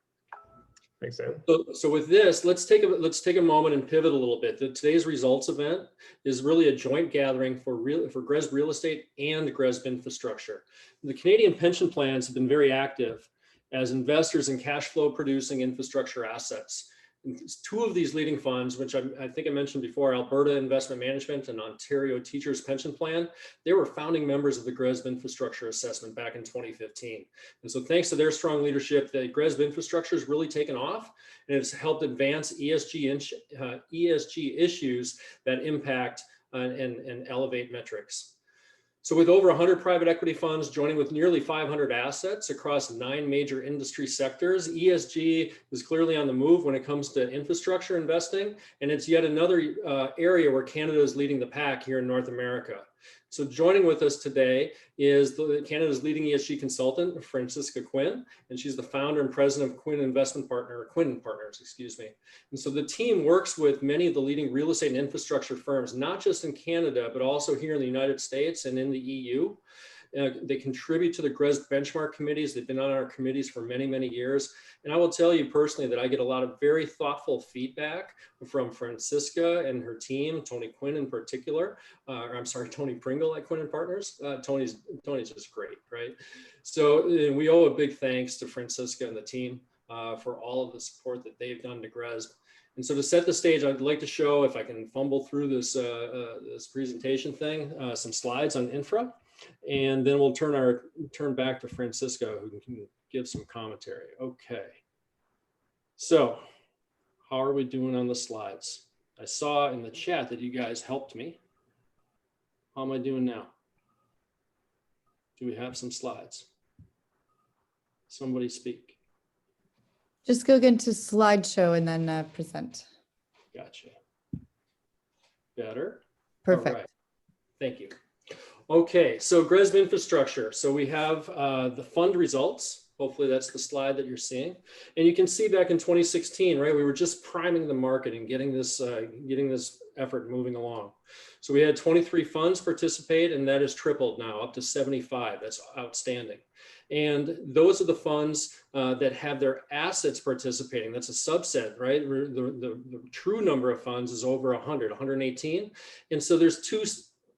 Thanks, Sam. So with this, let's take a moment and pivot a little bit. Today's results event is really a joint gathering for GRESB Real Estate and GRESB Infrastructure. The Canadian pension plans have been very active as investors in cash flow producing infrastructure assets. And two of these leading funds, which I think I mentioned before, Alberta Investment Management and Ontario Teachers Pension Plan, they were founding members of the GRESB Infrastructure Assessment back in 2015. And so thanks to their strong leadership, the GRESB Infrastructure has really taken off, and it's helped advance ESG issues that impact and elevate metrics. So with over 100 private equity funds joining with nearly 500 assets across 9 major industry sectors, ESG is clearly on the move when it comes to infrastructure investing. And it's yet another area where Canada is leading the pack here in North America. So joining with us today is Canada's leading ESG consultant, Francisca Quinn, and she's the founder and president of Quinn Partners, excuse me. And so the team works with many of the leading real estate and infrastructure firms, not just in Canada, but also here in the United States and in the EU. They contribute to the GRESB benchmark committees. They've been on our committees for many, many years. And I will tell you personally that I get a lot of very thoughtful feedback from Francisca and her team, Tony Quinn in particular, Tony Pringle at Quinn Partners. Tony's just great, right? So we owe a big thanks to Francisca and the team for all of the support that they've done to GRESB. And so to set the stage, I'd like to show, if I can fumble through this, this presentation thing, some slides on infra. And then we'll turn back to Francisco, who can give some commentary. Okay. So how are we doing on the slides? I saw in the chat that you guys helped me. How am I doing now? Do we have some slides? Somebody speak. Just go into slideshow and then present. Gotcha. Better? Perfect. All right. Thank you. Okay, so GRESB infrastructure. So we have the fund results. Hopefully that's the slide that you're seeing. And you can see back in 2016, right, we were just priming the market and getting this effort moving along. So we had 23 funds participate, and that has tripled now up to 75. That's outstanding. And those are the funds that have their assets participating. That's a subset, right? The true number of funds is over 118. And so there's two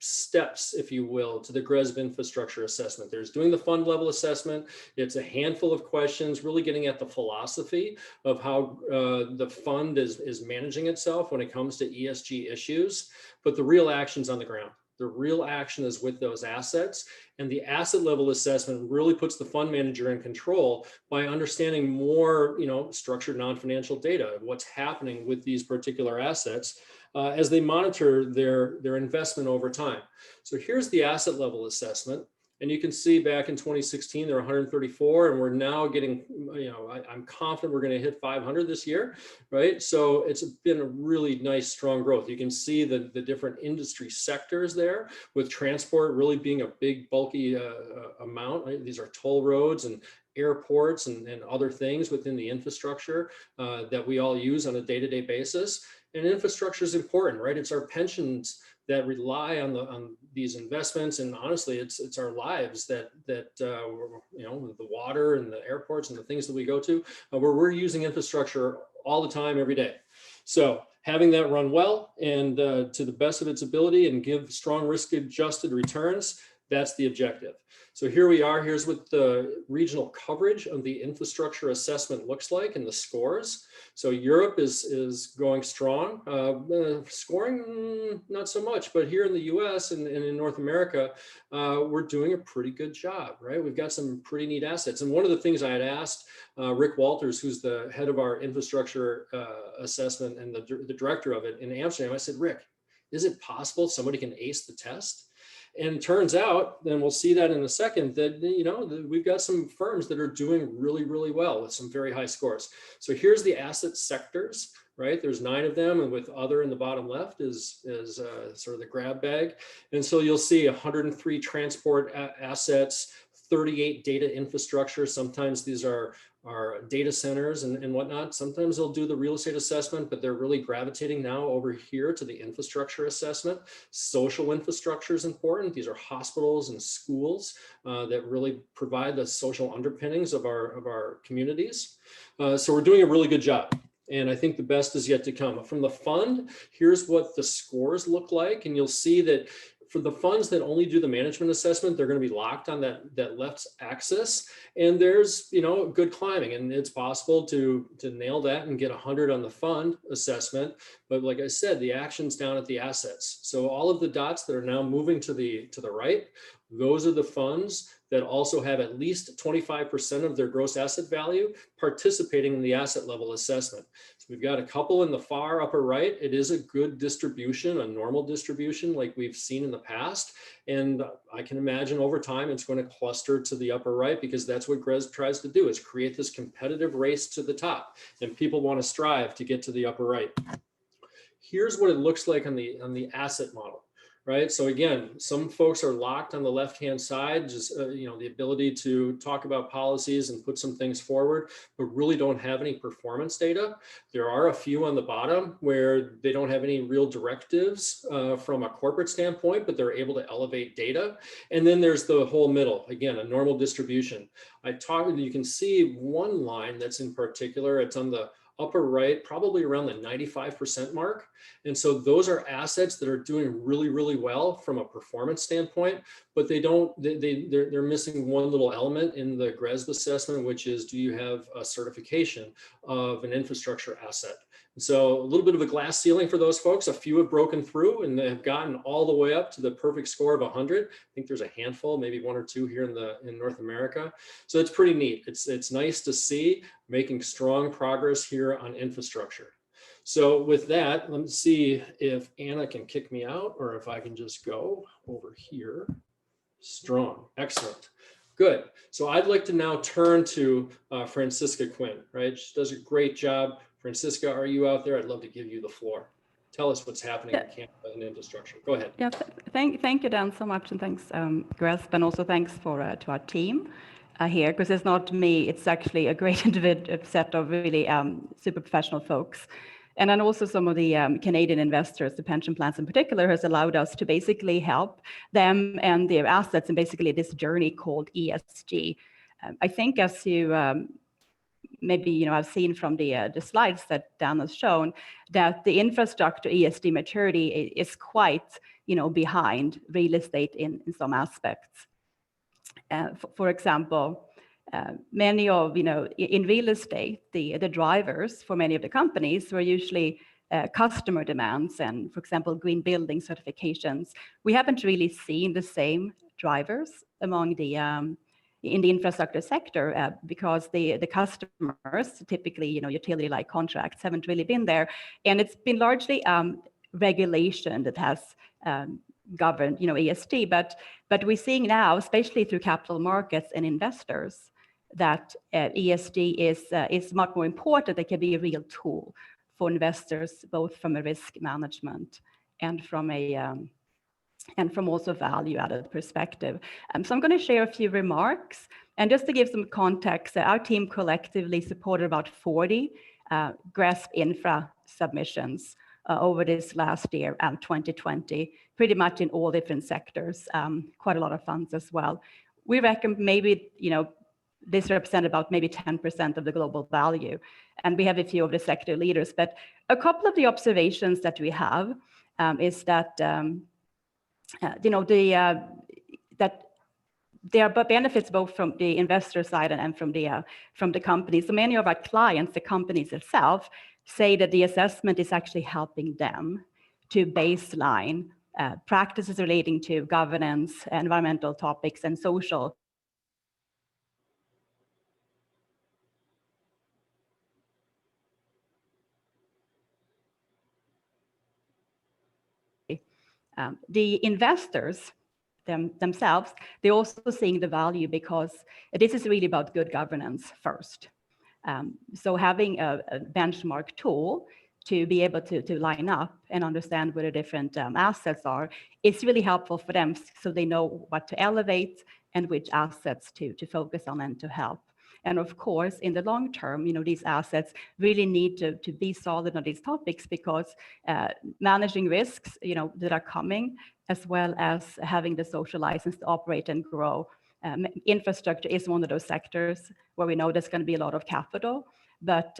steps, if you will, to the GRESB infrastructure assessment. There's doing the fund level assessment. It's a handful of questions, really getting at the philosophy of how the fund is managing itself when it comes to ESG issues, but the real action's on the ground. The real action is with those assets, and the asset level assessment really puts the fund manager in control by understanding more, structured non-financial data of what's happening with these particular assets as they monitor their investment over time. So here's the asset level assessment. And you can see back in 2016, there were 134, and we're now getting, I'm confident we're going to hit 500 this year, right? So it's been a really nice, strong growth. You can see the different industry sectors there, with transport really being a big, bulky amount, right? These are toll roads and airports and other things within the infrastructure that we all use on a day-to-day basis. And infrastructure is important, right? It's our pensions that rely on these investments, and honestly, it's our lives that the water and the airports and the things that we go to, where we're using infrastructure all the time, every day. So having that run well and to the best of its ability and give strong risk-adjusted returns, that's the objective. So here we are. Here's what the regional coverage of the infrastructure assessment looks like and the scores. So Europe is going strong. Scoring, not so much, but here in the US and in North America, we're doing a pretty good job, right? We've got some pretty neat assets. And one of the things I had asked Rick Walters, who's the head of our infrastructure assessment and the director of it in Amsterdam, I said, Rick, is it possible somebody can ace the test? And it turns out, and we'll see that in a second, that we've got some firms that are doing really, really well with some very high scores. So here's the asset sectors, right? There's 9 of them, and with other in the bottom left is sort of the grab bag. And so you'll see 103 transport assets, 38 data infrastructure. Sometimes these are data centers and whatnot. Sometimes they'll do the real estate assessment, but they're really gravitating now over here to the infrastructure assessment. Social infrastructure is important. These are hospitals and schools that really provide the social underpinnings of our communities. So we're doing a really good job. And I think the best is yet to come. From the fund, here's what the scores look like. And you'll see that for the funds that only do the management assessment, they're going to be locked on that left axis. And there's, good climbing, and it's possible to nail that and get 100 on the fund assessment. But like I said, the action's down at the assets. So all of the dots that are now moving to the right, those are the funds that also have at least 25% of their gross asset value participating in the asset level assessment. So we've got a couple in the far upper right. It is a good distribution, a normal distribution like we've seen in the past. And I can imagine over time it's going to cluster to the upper right, because that's what GRESB tries to do, is create this competitive race to the top. And people want to strive to get to the upper right. Here's what it looks like on the asset model. right? So again, some folks are locked on the left-hand side, just the ability to talk about policies and put some things forward, but really don't have any performance data. There are a few on the bottom where they don't have any real directives from a corporate standpoint, but they're able to elevate data. And then there's the whole middle, again, a normal distribution. You can see one line that's in particular, it's on the upper right, probably around the 95% mark. And so those are assets that are doing really, really well from a performance standpoint, but they're missing one little element in the GRESB assessment, which is, do you have a certification of an infrastructure asset? And so a little bit of a glass ceiling for those folks. A few have broken through and they have gotten all the way up to the perfect score of 100. I think there's a handful, maybe one or two here in North America. So it's pretty neat. It's nice to see making strong progress here on infrastructure. So with that, let me see if Anna can kick me out or if I can just go over here. Strong, excellent, good. So I'd like to now turn to Francisca Quinn, right? She does a great job. Francisca, are you out there? I'd love to give you the floor. Tell us what's happening in Canada and infrastructure. Go ahead. Yeah, thank you, Dan, so much, and thanks, GRESB, and also thanks to our team here, because it's not me, it's actually a great set of really super professional folks. And then also some of the Canadian investors, the pension plans in particular, has allowed us to basically help them and their assets in basically this journey called ESG. I think as you maybe I've seen from the slides that Dan has shown, that the infrastructure ESG maturity is quite behind real estate in some aspects. For example, many of in real estate, the drivers for many of the companies were usually customer demands and, for example, green building certifications. We haven't really seen the same drivers among the in the infrastructure sector because the customers, typically utility-like contracts, haven't really been there, and it's been largely regulation that has governed ESG. But we're seeing now, especially through capital markets and investors, that ESG is much more important. It can be a real tool for investors, both from a risk management and from a and from also value-added perspective. So I'm going to share a few remarks, and just to give some context, our team collectively supported about 40 GRESB infra submissions over this last year, 2020, pretty much in all different sectors, quite a lot of funds as well. We reckon maybe this represents about maybe 10% of the global value, and we have a few of the sector leaders. But a couple of the observations that we have is that that there are benefits both from the investor side and from the companies. So many of our clients, the companies itself, say that the assessment is actually helping them to baseline practices relating to governance, environmental topics, and social. The investors themselves, they're also seeing the value because this is really about good governance first. So having a benchmark tool to be able to line up and understand where the different assets are, it's really helpful for them, so they know what to elevate and which assets to focus on and to help. And of course, in the long term, these assets really need to be solid on these topics, because managing risks, that are coming, as well as having the social license to operate and grow. Infrastructure is one of those sectors where we know there's going to be a lot of capital, but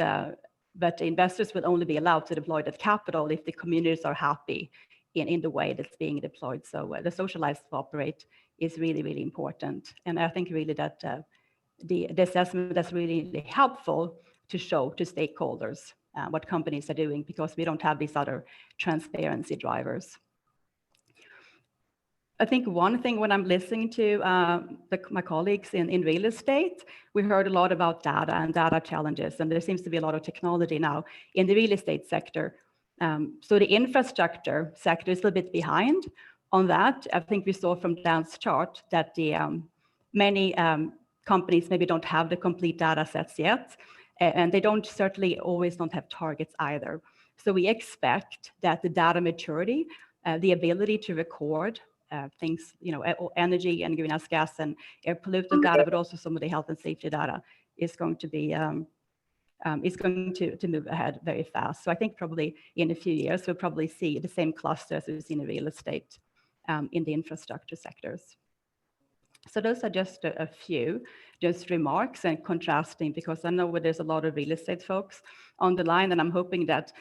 investors will only be allowed to deploy that capital if the communities are happy in the way that's being deployed. So the social license to operate is really, really important. And I think really that the assessment is really helpful to show to stakeholders what companies are doing, because we don't have these other transparency drivers. I think one thing when I'm listening to my colleagues in real estate, we heard a lot about data and data challenges, and there seems to be a lot of technology now in the real estate sector. So the infrastructure sector is a little bit behind on that. I think we saw from Dan's chart that the many companies maybe don't have the complete data sets yet, and they certainly always don't have targets either. So we expect that the data maturity the ability to record things, energy and greenhouse gas and air pollutant data, but also some of the health and safety data is going to be to move ahead very fast. So I think probably in a few years, we'll probably see the same cluster as we've seen in real estate in the infrastructure sectors. So those are just a few just remarks and contrasting, because I know there's a lot of real estate folks on the line, and I'm hoping that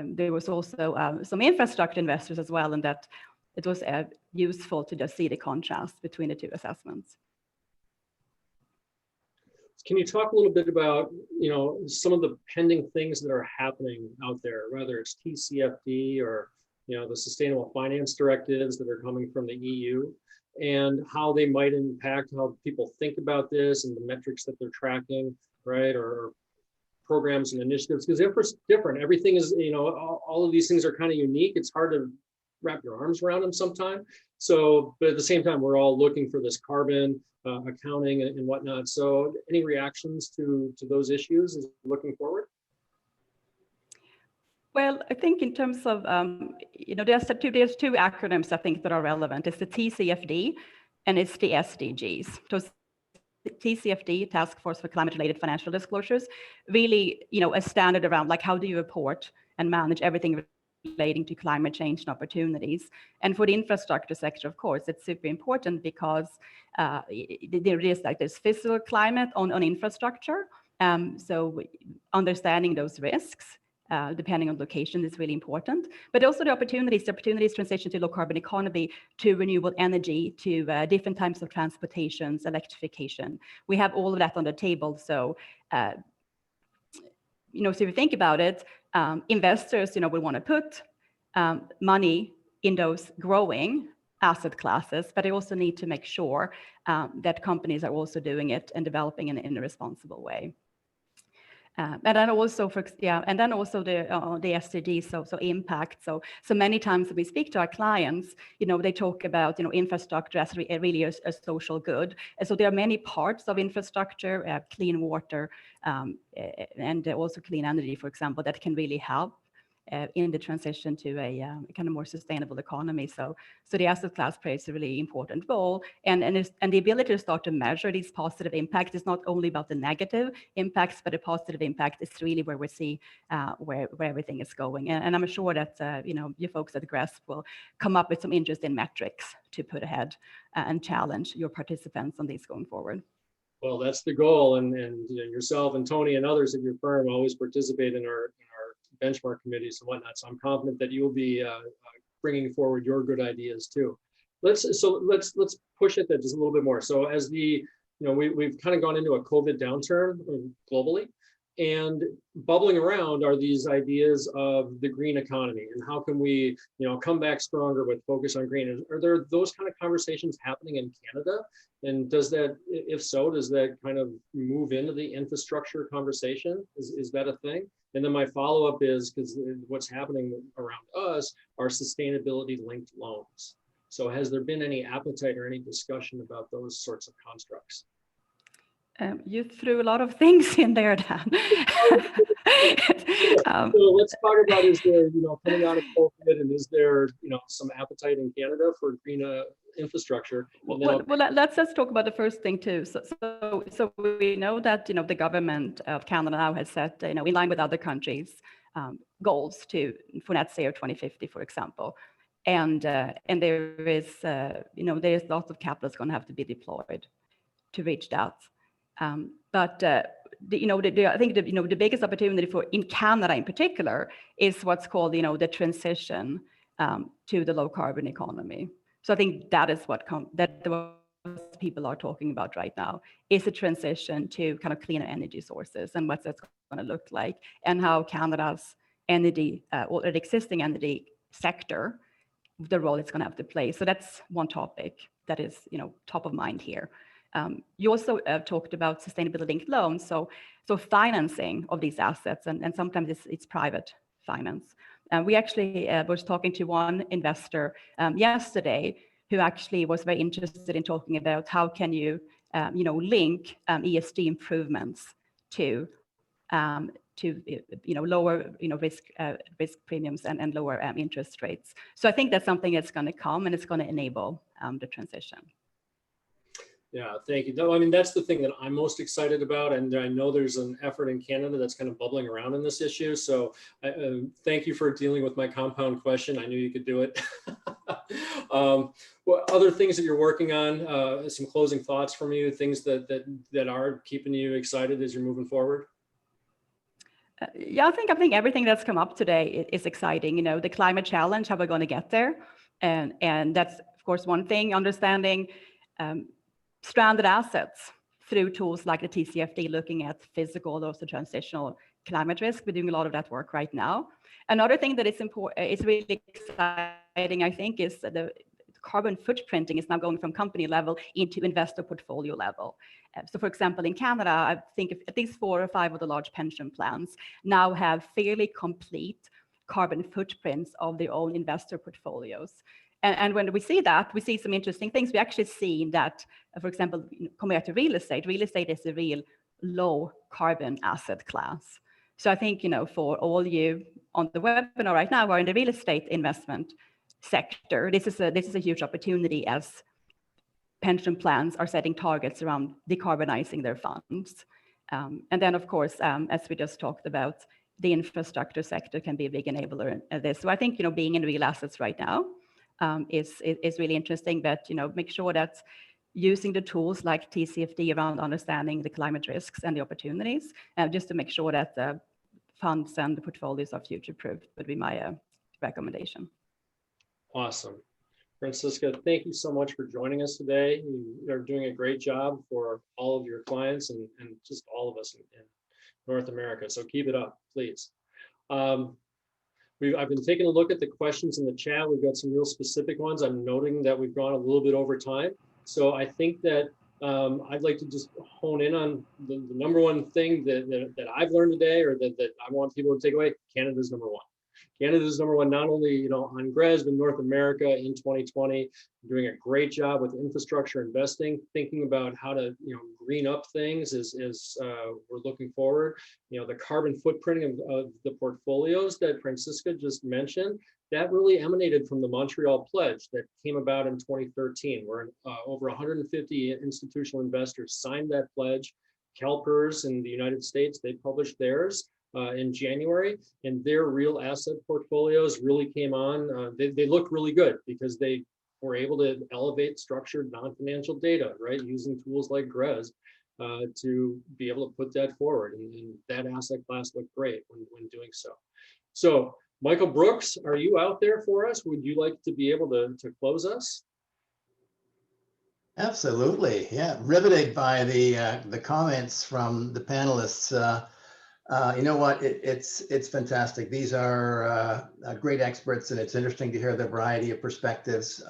there was also some infrastructure investors as well, and that it was useful to just see the contrast between the two assessments. Can you talk a little bit about, some of the pending things that are happening out there, whether it's TCFD or, the sustainable finance directives that are coming from the EU, and how they might impact how people think about this and the metrics that they're tracking, right? Or programs and initiatives, because it's different. Everything is, all of these things are kind of unique. It's hard to wrap your arms around them sometimes. So, but at the same time, we're all looking for this carbon accounting and whatnot. So any reactions to those issues as looking forward? Well, I think in terms of, there's two acronyms I think that are relevant. It's the TCFD and it's the SDGs. So TCFD, Task Force for Climate-Related Financial Disclosures, really, a standard around like how do you report and manage everything relating to climate change and opportunities. And for the infrastructure sector, of course, it's super important because there is like this physical climate on infrastructure. So understanding those risks, depending on location, is really important. But also the opportunities transition to low carbon economy, to renewable energy, to different types of transportations, electrification. We have all of that on the table. So, so if you think about it, investors, will want to put money in those growing asset classes, but they also need to make sure that companies are also doing it and developing in a responsible way. And then also the SDGs, so impact. So many times we speak to our clients, they talk about infrastructure as really a social good. And so there are many parts of infrastructure, clean water, and also clean energy, for example, that can really help in the transition to a kind of more sustainable economy. So the asset class plays a really important role, and the ability to start to measure these positive impacts is not only about the negative impacts, but the positive impact is really where we see where everything is going. And I'm sure that you folks at GRESB will come up with some interesting metrics to put ahead and challenge your participants on these going forward. Well, that's the goal, and yourself and Tony and others at your firm always participate in our benchmark committees and whatnot. So I'm confident that you will be bringing forward your good ideas too. Let's push it that just a little bit more. So as we've kind of gone into a COVID downturn globally, and bubbling around are these ideas of the green economy and how can we come back stronger with focus on green. Are there those kind of conversations happening in Canada? And does that, if so, does that kind of move into the infrastructure conversation? Is that a thing? And then my follow-up is, because what's happening around us are sustainability linked loans. So has there been any appetite or any discussion about those sorts of constructs? You threw a lot of things in there, Dan. So let's talk about, is there, coming out of COVID, and is there, some appetite in Canada for green infrastructure? Well, let's just talk about the first thing too. So we know that, the government of Canada now has set, in line with other countries, goals for net zero 2050, for example. And there is, there's lots of capital that's going to have to be deployed to reach that. But I think the biggest opportunity in Canada in particular is what's called the transition to the low carbon economy. So I think that is what people are talking about right now, is a transition to kind of cleaner energy sources and what that's going to look like, and how Canada's energy or the existing energy sector, the role it's going to have to play. So that's one topic that is top of mind here. You also talked about sustainability linked loans, so financing of these assets, and sometimes it's private finance. We actually was talking to one investor yesterday who actually was very interested in talking about how can you link ESG improvements to lower risk premiums and lower interest rates. So I think that's something that's going to come, and it's going to enable the transition. Yeah, thank you. No, I mean, that's the thing that I'm most excited about. And I know there's an effort in Canada that's kind of bubbling around in this issue. So thank you for dealing with my compound question. I knew you could do it. What other things that you're working on? Some closing thoughts from you, things that are keeping you excited as you're moving forward? Yeah, I think everything that's come up today is exciting. The climate challenge, how we're going to get there. And that's, of course, one thing, understanding stranded assets through tools like the TCFD, looking at physical, also transitional climate risk. We're doing a lot of that work right now. Another thing that is important, is really exciting, I think, is the carbon footprinting is now going from company level into investor portfolio level. So for example, in Canada, I think at least 4 or 5 of the large pension plans now have fairly complete carbon footprints of their own investor portfolios. And when we see that, we see some interesting things. We actually see that, for example, compared to real estate is a real low carbon asset class. So I think, for all you on the webinar right now who are in the real estate investment sector, this is a huge opportunity as pension plans are setting targets around decarbonizing their funds. And then, of course, as we just talked about, the infrastructure sector can be a big enabler of this. So I think, being in real assets right now is really interesting, but, make sure that using the tools like TCFD around understanding the climate risks and the opportunities, just to make sure that the funds and the portfolios are future-proof would be my recommendation. Awesome. Francisca, thank you so much for joining us today. You are doing a great job for all of your clients and just all of us in North America. So keep it up, please. I've been taking a look at the questions in the chat. We've got some real specific ones. I'm noting that we've gone a little bit over time. So I think that I'd like to just hone in on the number one thing that I've learned today, or that I want people to take away. Canada's number one. Canada's number one, not only on GRESB in North America in 2020, doing a great job with infrastructure investing, thinking about how to green up things as we're looking forward. The carbon footprinting of the portfolios that Francisca just mentioned, that really emanated from the Montreal Pledge that came about in 2013, where over 150 institutional investors signed that pledge. CalPERS in the United States, they published theirs in January, and their real asset portfolios really came on. They look really good because they were able to elevate structured non-financial data, right, using tools like GRESB to be able to put that forward, and that asset class looked great when doing so. So Michael Brooks, are you out there for us? Would you like to be able to close us? Absolutely, yeah. Riveted by the comments from the panelists. You know what? It's fantastic. These are great experts, and it's interesting to hear the variety of perspectives.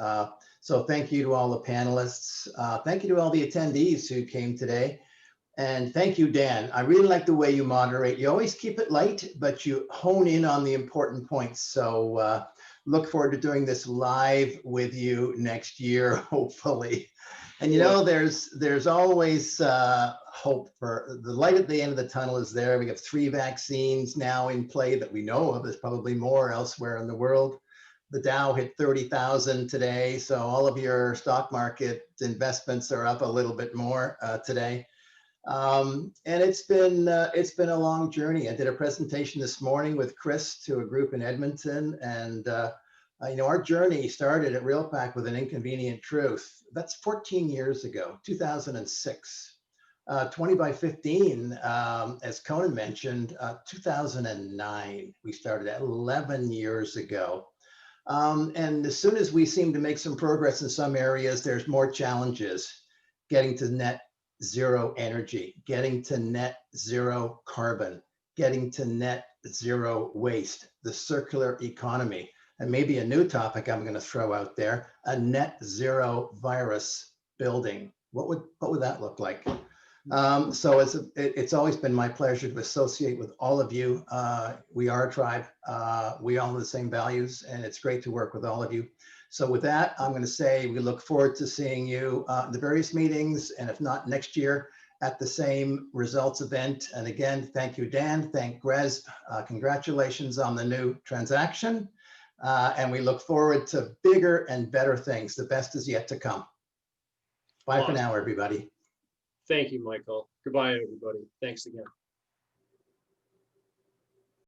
So thank you to all the panelists. Thank you to all the attendees who came today. And thank you, Dan. I really like the way you moderate. You always keep it light, but you hone in on the important points. So look forward to doing this live with you next year, hopefully. And there's always hope. For the light at the end of the tunnel is there. We have 3 vaccines now in play that we know of. There's probably more elsewhere in the world. The Dow hit 30,000 today, so all of your stock market investments are up a little bit more today. And it's been a long journey. I did a presentation this morning with Chris to a group in Edmonton, and our journey started at RealPAC with an inconvenient truth. That's 14 years ago, 2006. 20 by 15, as Conan mentioned, 2009. We started 11 years ago. And as soon as we seem to make some progress in some areas, there's more challenges. Getting to net zero energy, getting to net zero carbon, getting to net zero waste, the circular economy. And maybe a new topic I'm going to throw out there, a net zero virus building. What would that look like? So it's always been my pleasure to associate with all of you. We are a tribe. We all have the same values, and it's great to work with all of you. So with that, I'm going to say we look forward to seeing you at the various meetings, and if not next year, at the same results event. And again, thank you, Dan. Thank GRESB. Congratulations on the new transaction. And we look forward to bigger and better things. The best is yet to come. Bye for Awesome. now, everybody. Thank you, Michael. Goodbye, everybody. Thanks again.